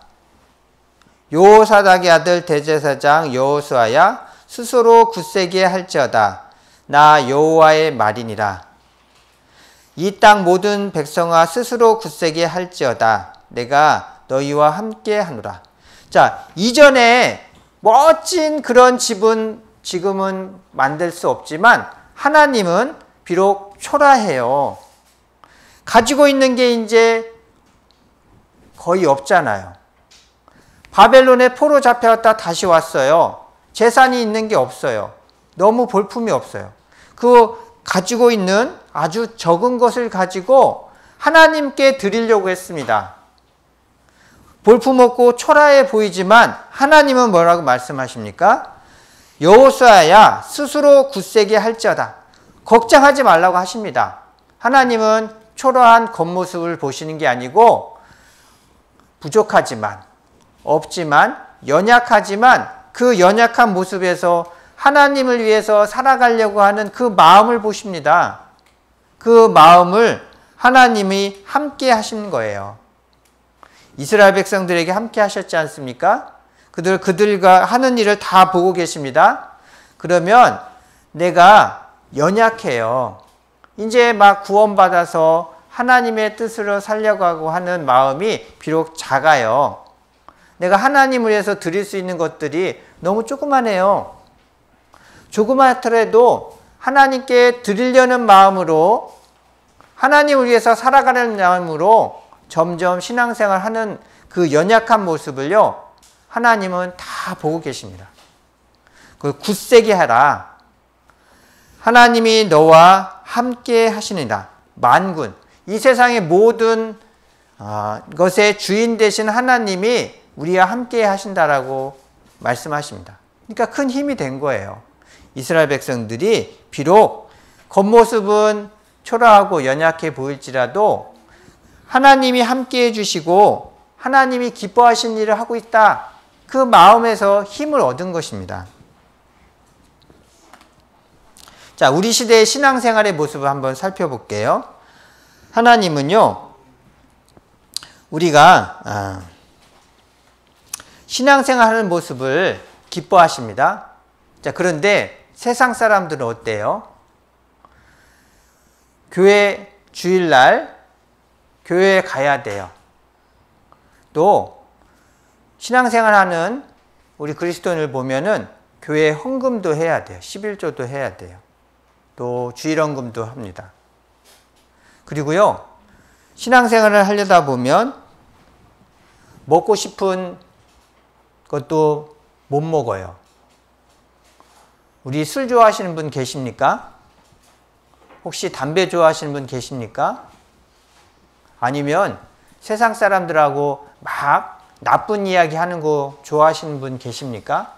여호사닥의 아들 대제사장 여호수아야 스스로 굳세게 할지어다. 나 여호와의 말이니라. 이 땅 모든 백성아 스스로 굳세게 할지어다. 내가 너희와 함께 하노라. 자, 이전에 멋진 그런 집은 지금은 만들 수 없지만 하나님은 비록 초라해요. 가지고 있는 게 이제 거의 없잖아요. 바벨론에 포로 잡혀갔다 다시 왔어요. 재산이 있는 게 없어요. 너무 볼품이 없어요. 그 가지고 있는 아주 적은 것을 가지고 하나님께 드리려고 했습니다. 볼품없고 초라해 보이지만 하나님은 뭐라고 말씀하십니까? 여호수아야 스스로 굳세게 할지어다. 걱정하지 말라고 하십니다. 하나님은 초라한 겉모습을 보시는 게 아니고 부족하지만, 없지만, 연약하지만 그 연약한 모습에서 하나님을 위해서 살아가려고 하는 그 마음을 보십니다. 그 마음을 하나님이 함께 하신 거예요. 이스라엘 백성들에게 함께 하셨지 않습니까? 그들과 하는 일을 다 보고 계십니다. 그러면 내가 연약해요. 이제 막 구원받아서 하나님의 뜻으로 살려가고 하는 마음이 비록 작아요. 내가 하나님을 위해서 드릴 수 있는 것들이 너무 조그마해요. 조그맣더라도 하나님께 드리려는 마음으로, 하나님을 위해서 살아가는 마음으로 점점 신앙생활 하는 그 연약한 모습을요, 하나님은 다 보고 계십니다. 그걸 굳세게 하라. 하나님이 너와 함께 하시니라. 만군. 이 세상의 모든 것의 주인 되신 하나님이 우리와 함께 하신다라고 말씀하십니다. 그러니까 큰 힘이 된 거예요. 이스라엘 백성들이 비록 겉모습은 초라하고 연약해 보일지라도 하나님이 함께 해주시고 하나님이 기뻐하신 일을 하고 있다. 그 마음에서 힘을 얻은 것입니다. 자, 우리 시대의 신앙생활의 모습을 한번 살펴볼게요. 하나님은요, 우리가 신앙생활하는 모습을 기뻐하십니다. 자, 그런데 세상 사람들은 어때요? 교회 주일날 교회에 가야 돼요. 또 신앙생활하는 우리 그리스도인을 보면은 교회 헌금도 해야 돼요. 11조도 해야 돼요. 또 주일헌금도 합니다. 그리고요, 신앙생활을 하려다 보면 먹고 싶은 것도 못 먹어요. 우리 술 좋아하시는 분 계십니까? 혹시 담배 좋아하시는 분 계십니까? 아니면 세상 사람들하고 막 나쁜 이야기 하는 거 좋아하시는 분 계십니까?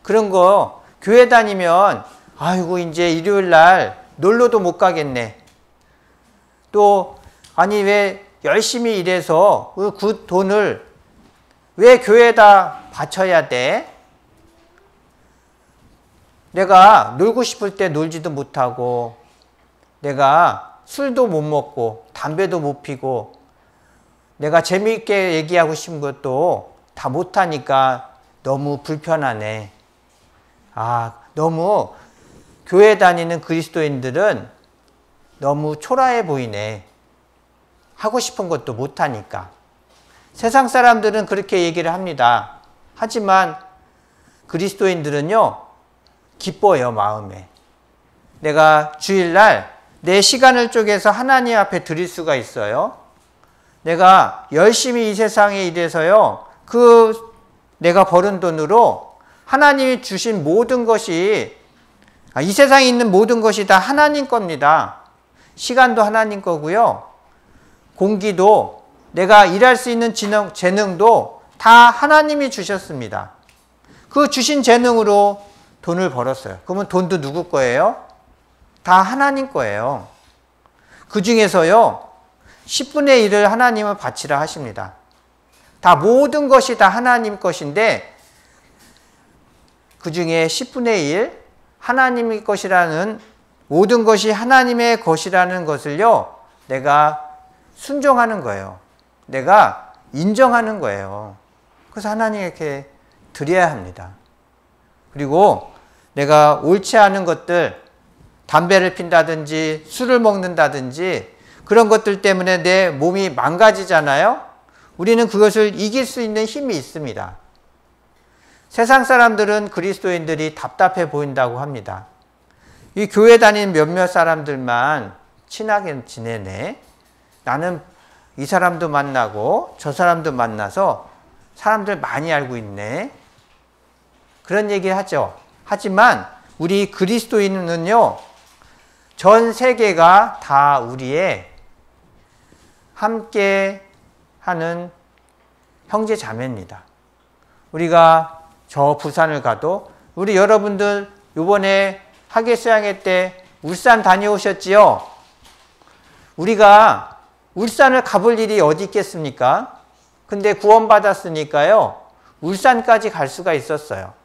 그런 거 교회 다니면 아이고 이제 일요일 날 놀러도 못 가겠네. 또 아니 왜 열심히 일해서 그 돈을 왜 교회에다 바쳐야 돼? 내가 놀고 싶을 때 놀지도 못하고 내가 술도 못 먹고 담배도 못 피고 내가 재미있게 얘기하고 싶은 것도 다 못하니까 너무 불편하네. 너무 교회 다니는 그리스도인들은 너무 초라해 보이네. 하고 싶은 것도 못하니까. 세상 사람들은 그렇게 얘기를 합니다. 하지만 그리스도인들은요, 기뻐요, 마음에. 내가 주일날 내 시간을 쪼개서 하나님 앞에 드릴 수가 있어요. 내가 열심히 이 세상에 일해서요, 내가 버는 돈으로 하나님이 주신 모든 것이, 이 세상에 있는 모든 것이 다 하나님 겁니다. 시간도 하나님 거고요. 공기도, 내가 일할 수 있는 재능도 다 하나님이 주셨습니다. 그 주신 재능으로 돈을 벌었어요. 그러면 돈도 누구 거예요? 다 하나님 거예요. 그 중에서요, 10분의 1을 하나님을 바치라 하십니다. 다 모든 것이 다 하나님 것인데 그 중에 10분의 1 하나님의 것이라는, 모든 것이 하나님의 것이라는 것을요, 내가 순종하는 거예요. 내가 인정하는 거예요. 그래서 하나님께 드려야 합니다. 그리고 내가 옳지 않은 것들, 담배를 핀다든지 술을 먹는다든지 그런 것들 때문에 내 몸이 망가지잖아요. 우리는 그것을 이길 수 있는 힘이 있습니다. 세상 사람들은 그리스도인들이 답답해 보인다고 합니다. 이 교회 다니는 몇몇 사람들만 친하게 지내네. 나는 이 사람도 만나고 저 사람도 만나서 사람들 많이 알고 있네. 그런 얘기 하죠. 하지만 우리 그리스도인은요, 전 세계가 다 우리의 함께 하는 형제 자매입니다. 우리가 저 부산을 가도, 우리 여러분들 이번에 학예 수양회 때 울산 다녀오셨지요? 우리가 울산을 가볼 일이 어디 있겠습니까? 근데 구원받았으니까요, 울산까지 갈 수가 있었어요.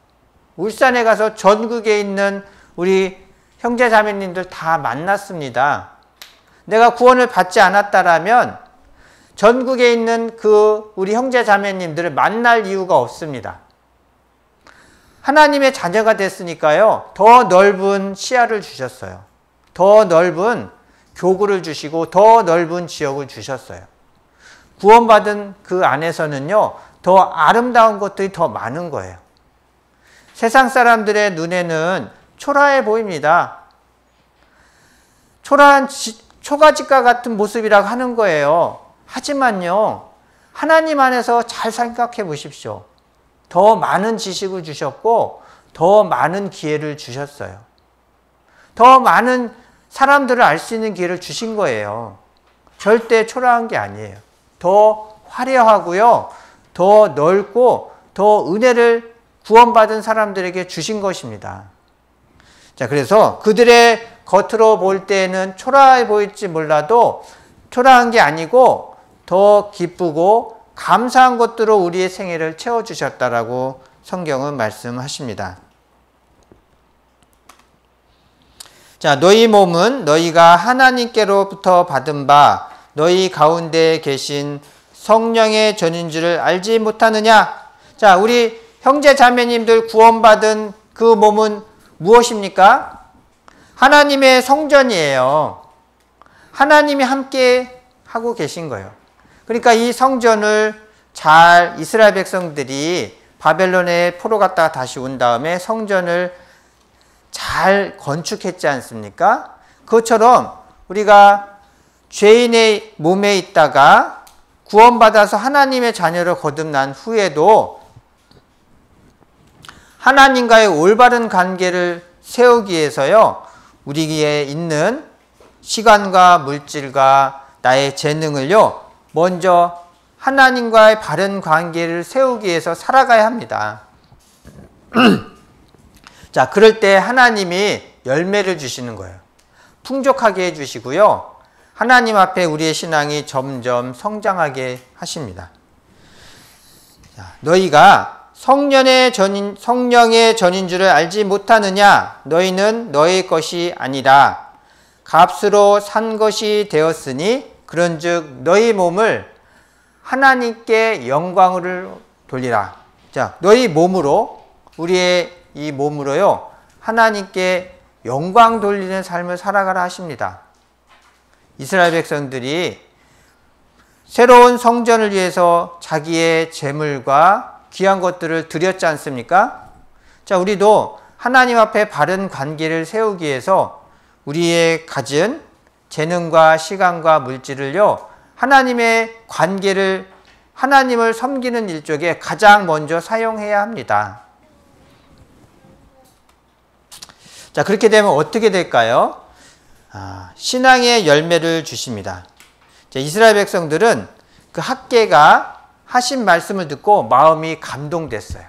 울산에 가서 전국에 있는 우리 형제 자매님들 다 만났습니다. 내가 구원을 받지 않았다라면 전국에 있는 우리 형제 자매님들을 만날 이유가 없습니다. 하나님의 자녀가 됐으니까요, 더 넓은 시야를 주셨어요. 더 넓은 교구를 주시고 더 넓은 지역을 주셨어요. 구원받은 그 안에서는요, 더 아름다운 것들이 더 많은 거예요. 세상 사람들의 눈에는 초라해 보입니다. 초라한 초가집과 같은 모습이라고 하는 거예요. 하지만요, 하나님 안에서 잘 생각해 보십시오. 더 많은 지식을 주셨고 더 많은 기회를 주셨어요. 더 많은 사람들을 알 수 있는 기회를 주신 거예요. 절대 초라한 게 아니에요. 더 화려하고요, 더 넓고 더 은혜를 구원받은 사람들에게 주신 것입니다. 자, 그래서 그들의 겉으로 볼 때는 초라해 보일지 몰라도 초라한 게 아니고 더 기쁘고 감사한 것들로 우리의 생애를 채워주셨다라고 성경은 말씀하십니다. 자, 너희 몸은 너희가 하나님께로부터 받은 바 너희 가운데 계신 성령의 전인 줄을 알지 못하느냐? 자, 우리 형제 자매님들 구원받은 그 몸은 무엇입니까? 하나님의 성전이에요. 하나님이 함께 하고 계신 거예요. 그러니까 이 성전을 잘 이스라엘 백성들이 바벨론에 포로 갔다가 다시 온 다음에 성전을 잘 건축했지 않습니까? 그것처럼 우리가 죄인의 몸에 있다가 구원받아서 하나님의 자녀로 거듭난 후에도 하나님과의 올바른 관계를 세우기 위해서요, 우리에 있는 시간과 물질과 나의 재능을요, 먼저 하나님과의 바른 관계를 세우기 위해서 살아가야 합니다. 자, 그럴 때 하나님이 열매를 주시는 거예요. 풍족하게 해주시고요, 하나님 앞에 우리의 신앙이 점점 성장하게 하십니다. 자, 너희가 성령의 전인 줄을 알지 못하느냐? 너희는 너희 것이 아니라 값으로 산 것이 되었으니 그런즉 너희 몸을 하나님께 영광을 돌리라. 자, 너희 몸으로, 우리의 이 몸으로요, 하나님께 영광 돌리는 삶을 살아가라 하십니다. 이스라엘 백성들이 새로운 성전을 위해서 자기의 재물과 귀한 것들을 드렸지 않습니까? 자, 우리도 하나님 앞에 바른 관계를 세우기 위해서 우리의 가진 재능과 시간과 물질을요, 하나님의 관계를, 하나님을 섬기는 일 쪽에 가장 먼저 사용해야 합니다. 자, 그렇게 되면 어떻게 될까요? 신앙의 열매를 주십니다. 자, 이스라엘 백성들은 그 학개가 하신 말씀을 듣고 마음이 감동됐어요.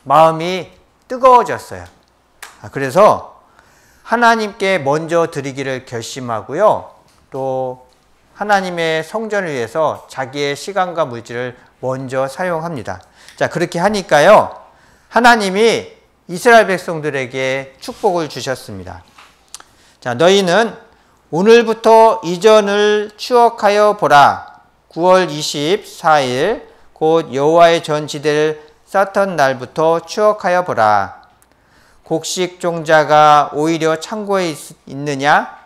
마음이 뜨거워졌어요. 그래서 하나님께 먼저 드리기를 결심하고요, 또 하나님의 성전을 위해서 자기의 시간과 물질을 먼저 사용합니다. 자, 그렇게 하니까요, 하나님이 이스라엘 백성들에게 축복을 주셨습니다. 자, 너희는 오늘부터 이전을 추억하여 보라. 9월 24일 곧 여호와의 전지대를 쌓던 날부터 추억하여 보라. 곡식 종자가 오히려 창고에 있느냐?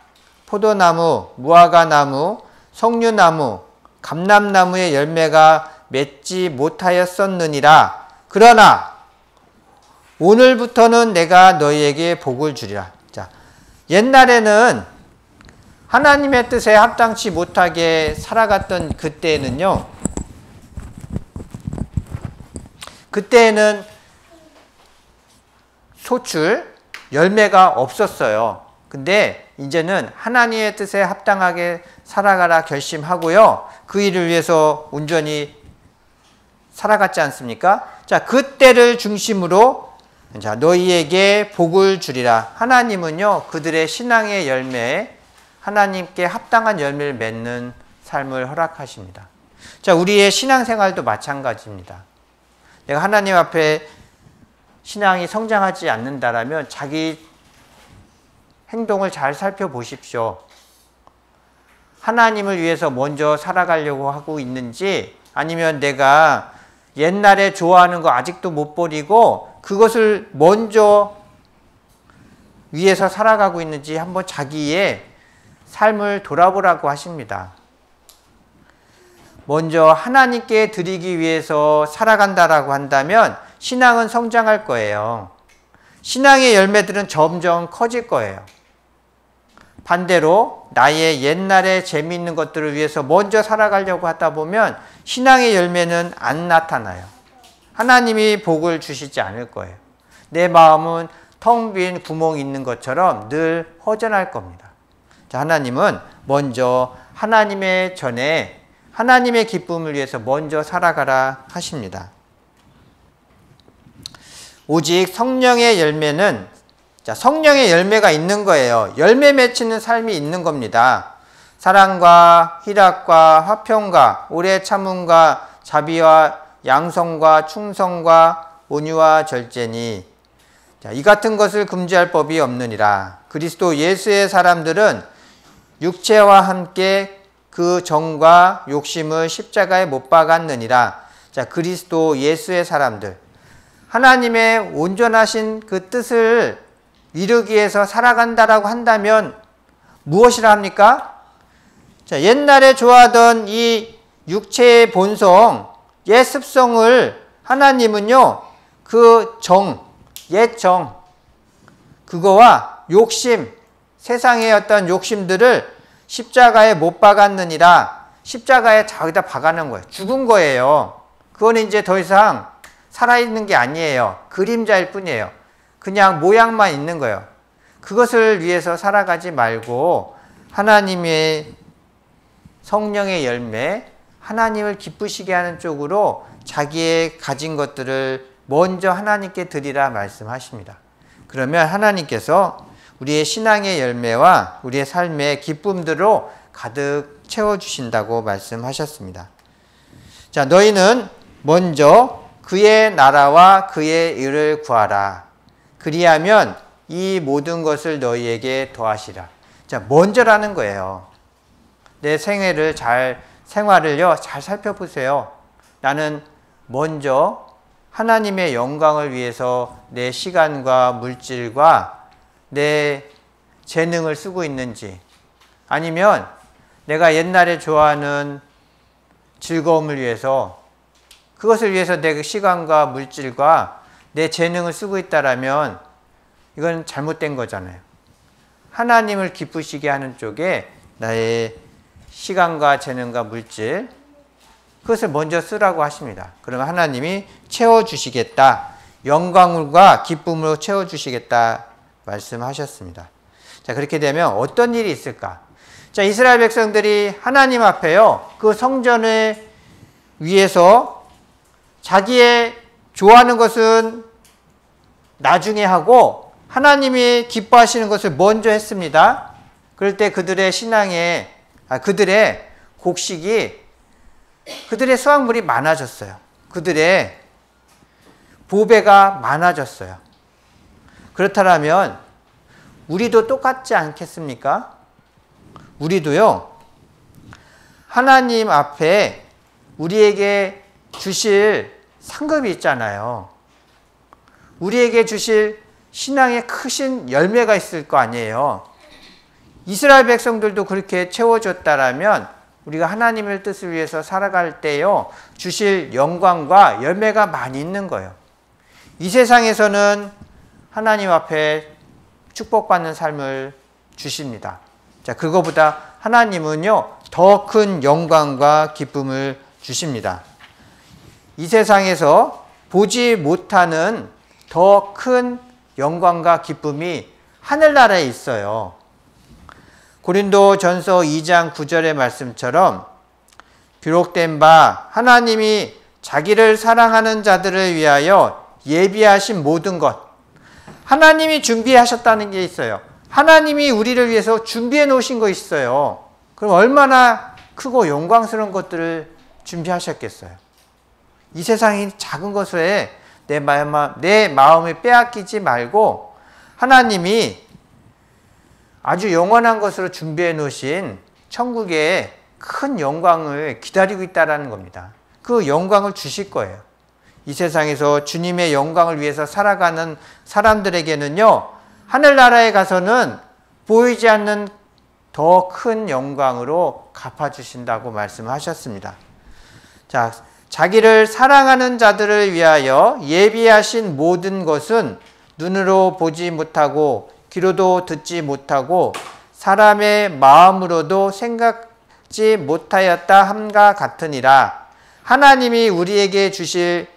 포도나무, 무화과나무, 석류나무, 감람나무의 열매가 맺지 못하였었느니라. 그러나 오늘부터는 내가 너희에게 복을 주리라. 자, 옛날에는 하나님의 뜻에 합당치 못하게 살아갔던 그때는요, 그때는 소출, 열매가 없었어요. 근데 이제는 하나님의 뜻에 합당하게 살아가라 결심하고요, 그 일을 위해서 온전히 살아갔지 않습니까? 자, 그때를 중심으로 자, 너희에게 복을 주리라. 하나님은요, 그들의 신앙의 열매에 하나님께 합당한 열매를 맺는 삶을 허락하십니다. 자, 우리의 신앙생활도 마찬가지입니다. 내가 하나님 앞에 신앙이 성장하지 않는다라면 자기 행동을 잘 살펴보십시오. 하나님을 위해서 먼저 살아가려고 하고 있는지, 아니면 내가 옛날에 좋아하는 거 아직도 못 버리고 그것을 먼저 위해서 살아가고 있는지 한번 자기의 삶을 돌아보라고 하십니다. 먼저 하나님께 드리기 위해서 살아간다라고 한다면 신앙은 성장할 거예요. 신앙의 열매들은 점점 커질 거예요. 반대로 나의 옛날에 재미있는 것들을 위해서 먼저 살아가려고 하다 보면 신앙의 열매는 안 나타나요. 하나님이 복을 주시지 않을 거예요. 내 마음은 텅 빈 구멍이 있는 것처럼 늘 허전할 겁니다. 자, 하나님은 먼저 하나님의 전에 하나님의 기쁨을 위해서 먼저 살아가라 하십니다. 오직 성령의 열매는, 자, 성령의 열매가 있는 거예요. 열매 맺히는 삶이 있는 겁니다. 사랑과 희락과 화평과 오래 참음과 자비와 양성과 충성과 온유와 절제니, 자, 이 같은 것을 금지할 법이 없느니라. 그리스도 예수의 사람들은 육체와 함께 그 정과 욕심을 십자가에 못 박았느니라. 자, 그리스도 예수의 사람들, 하나님의 온전하신 그 뜻을 이루기 위해서 살아간다라고 한다면 무엇이라 합니까? 자, 옛날에 좋아하던 이 육체의 본성, 옛 습성을 하나님은요, 그 옛 정, 그거와 욕심, 세상의 어떤 욕심들을 십자가에 못 박았느니라. 십자가에 자기다 박아놓은 거예요. 죽은 거예요. 그거는 이제 더 이상 살아있는 게 아니에요. 그림자일 뿐이에요. 그냥 모양만 있는 거예요. 그것을 위해서 살아가지 말고 하나님의 성령의 열매, 하나님을 기쁘시게 하는 쪽으로 자기의 가진 것들을 먼저 하나님께 드리라 말씀하십니다. 그러면 하나님께서 우리의 신앙의 열매와 우리의 삶의 기쁨들로 가득 채워주신다고 말씀하셨습니다. 자, 너희는 먼저 그의 나라와 그의 의를 구하라. 그리하면 이 모든 것을 너희에게 더하시라. 자, 먼저라는 거예요. 내 생활을요, 잘 살펴보세요. 나는 먼저 하나님의 영광을 위해서 내 시간과 물질과 내 재능을 쓰고 있는지, 아니면 내가 옛날에 좋아하는 즐거움을 위해서, 그것을 위해서 내 시간과 물질과 내 재능을 쓰고 있다라면 이건 잘못된 거잖아요. 하나님을 기쁘시게 하는 쪽에 나의 시간과 재능과 물질, 그것을 먼저 쓰라고 하십니다. 그러면 하나님이 채워주시겠다. 영광과 기쁨으로 채워주시겠다 말씀하셨습니다. 자, 그렇게 되면 어떤 일이 있을까? 자, 이스라엘 백성들이 하나님 앞에요, 그 성전을 위해서 자기의 좋아하는 것은 나중에 하고 하나님이 기뻐하시는 것을 먼저 했습니다. 그럴 때 그들의 그들의 곡식이, 그들의 수확물이 많아졌어요. 그들의 보배가 많아졌어요. 그렇다면 우리도 똑같지 않겠습니까? 우리도요, 하나님 앞에 우리에게 주실 상급이 있잖아요. 우리에게 주실 신앙의 크신 열매가 있을 거 아니에요. 이스라엘 백성들도 그렇게 채워줬다라면 우리가 하나님의 뜻을 위해서 살아갈 때요, 주실 영광과 열매가 많이 있는 거예요. 이 세상에서는 하나님 앞에 축복받는 삶을 주십니다. 자, 그거보다 하나님은요, 더 큰 영광과 기쁨을 주십니다. 이 세상에서 보지 못하는 더 큰 영광과 기쁨이 하늘나라에 있어요. 고린도전서 2장 9절의 말씀처럼 기록된 바 하나님이 자기를 사랑하는 자들을 위하여 예비하신 모든 것, 하나님이 준비하셨다는 게 있어요. 하나님이 우리를 위해서 준비해 놓으신 거 있어요. 그럼 얼마나 크고 영광스러운 것들을 준비하셨겠어요. 이 세상이 작은 것에 내 마음을 빼앗기지 말고 하나님이 아주 영원한 것으로 준비해 놓으신 천국의 큰 영광을 기다리고 있다는 겁니다. 그 영광을 주실 거예요. 이 세상에서 주님의 영광을 위해서 살아가는 사람들에게는요, 하늘나라에 가서는 보이지 않는 더 큰 영광으로 갚아주신다고 말씀하셨습니다. 자, 자기를 사랑하는 자들을 위하여 예비하신 모든 것은 눈으로 보지 못하고 귀로도 듣지 못하고 사람의 마음으로도 생각지 못하였다 함과 같으니라. 하나님이 우리에게 주실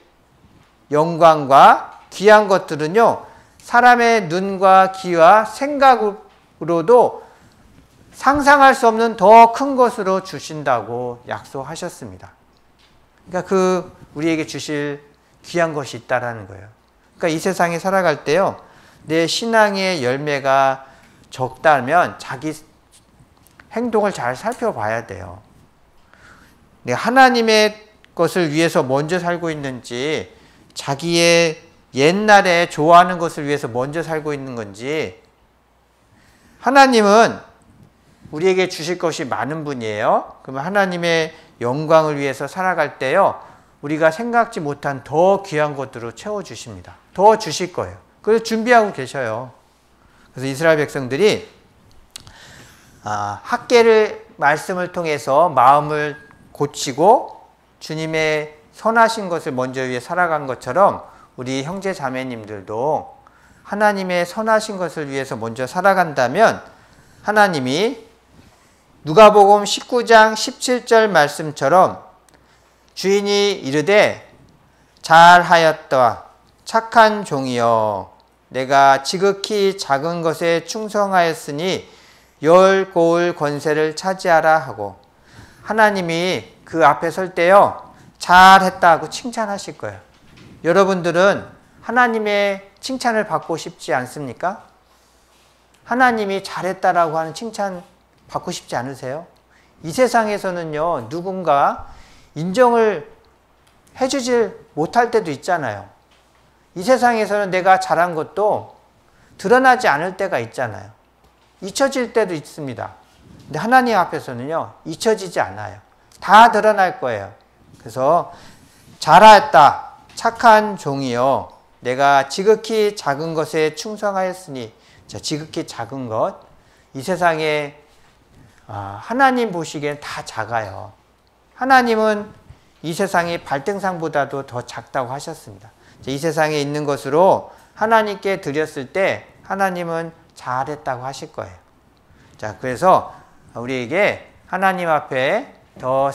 영광과 귀한 것들은요, 사람의 눈과 귀와 생각으로도 상상할 수 없는 더 큰 것으로 주신다고 약속하셨습니다. 그러니까 우리에게 주실 귀한 것이 있다라는 거예요. 그러니까 이 세상에 살아갈 때요, 내 신앙의 열매가 적다면 자기 행동을 잘 살펴봐야 돼요. 내가 하나님의 것을 위해서 먼저 살고 있는지, 자기의 옛날에 좋아하는 것을 위해서 먼저 살고 있는 건지. 하나님은 우리에게 주실 것이 많은 분이에요. 그러면 하나님의 영광을 위해서 살아갈 때요, 우리가 생각지 못한 더 귀한 것들로 채워주십니다. 더 주실 거예요. 그래서 준비하고 계셔요. 그래서 이스라엘 백성들이 학개를 말씀을 통해서 마음을 고치고 주님의 선하신 것을 먼저 위해 살아간 것처럼 우리 형제 자매님들도 하나님의 선하신 것을 위해서 먼저 살아간다면 하나님이 누가복음 19장 17절 말씀처럼 주인이 이르되 잘하였다 착한 종이여 내가 지극히 작은 것에 충성하였으니 10고을 권세를 차지하라 하고 하나님이 그 앞에 설 때요 잘했다 하고 칭찬하실 거예요. 여러분들은 하나님의 칭찬을 받고 싶지 않습니까? 하나님이 잘했다라고 하는 칭찬 받고 싶지 않으세요? 이 세상에서는요 누군가 인정을 해주질 못할 때도 있잖아요. 이 세상에서는 내가 잘한 것도 드러나지 않을 때가 있잖아요. 잊혀질 때도 있습니다. 근데 하나님 앞에서는요 잊혀지지 않아요. 다 드러날 거예요. 그래서 잘하였다 착한 종이여 내가 지극히 작은 것에 충성하였으니 지극히 작은 것 이 세상에 하나님 보시기엔 다 작아요. 하나님은 이 세상이 발등상보다도 더 작다고 하셨습니다. 이 세상에 있는 것으로 하나님께 드렸을 때 하나님은 잘했다고 하실 거예요. 자, 그래서 우리에게 하나님 앞에 더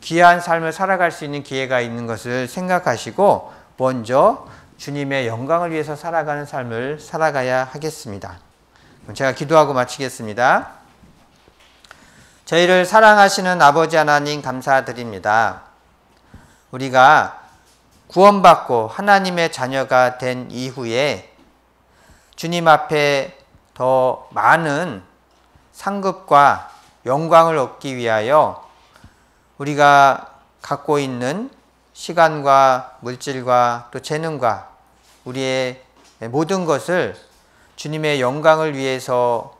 귀한 삶을 살아갈 수 있는 기회가 있는 것을 생각하시고 먼저 주님의 영광을 위해서 살아가는 삶을 살아가야 하겠습니다. 그럼 제가 기도하고 마치겠습니다. 저희를 사랑하시는 아버지 하나님 감사드립니다. 우리가 구원받고 하나님의 자녀가 된 이후에 주님 앞에 더 많은 상급과 영광을 얻기 위하여 우리가 갖고 있는 시간과 물질과 또 재능과 우리의 모든 것을 주님의 영광을 위해서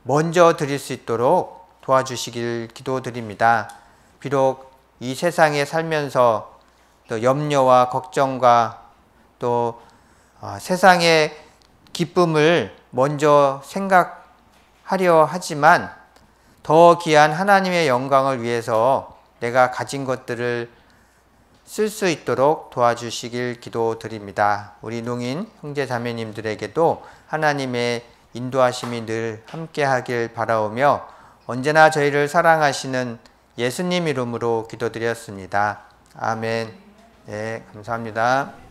먼저 드릴 수 있도록 도와주시길 기도드립니다. 비록 이 세상에 살면서 또 염려와 걱정과 또 세상의 기쁨을 먼저 생각하려 하지만 더 귀한 하나님의 영광을 위해서 내가 가진 것들을 쓸 수 있도록 도와주시길 기도드립니다. 우리 농인 형제 자매님들에게도 하나님의 인도하심이 늘 함께하길 바라오며 언제나 저희를 사랑하시는 예수님 이름으로 기도드렸습니다. 아멘. 네, 감사합니다.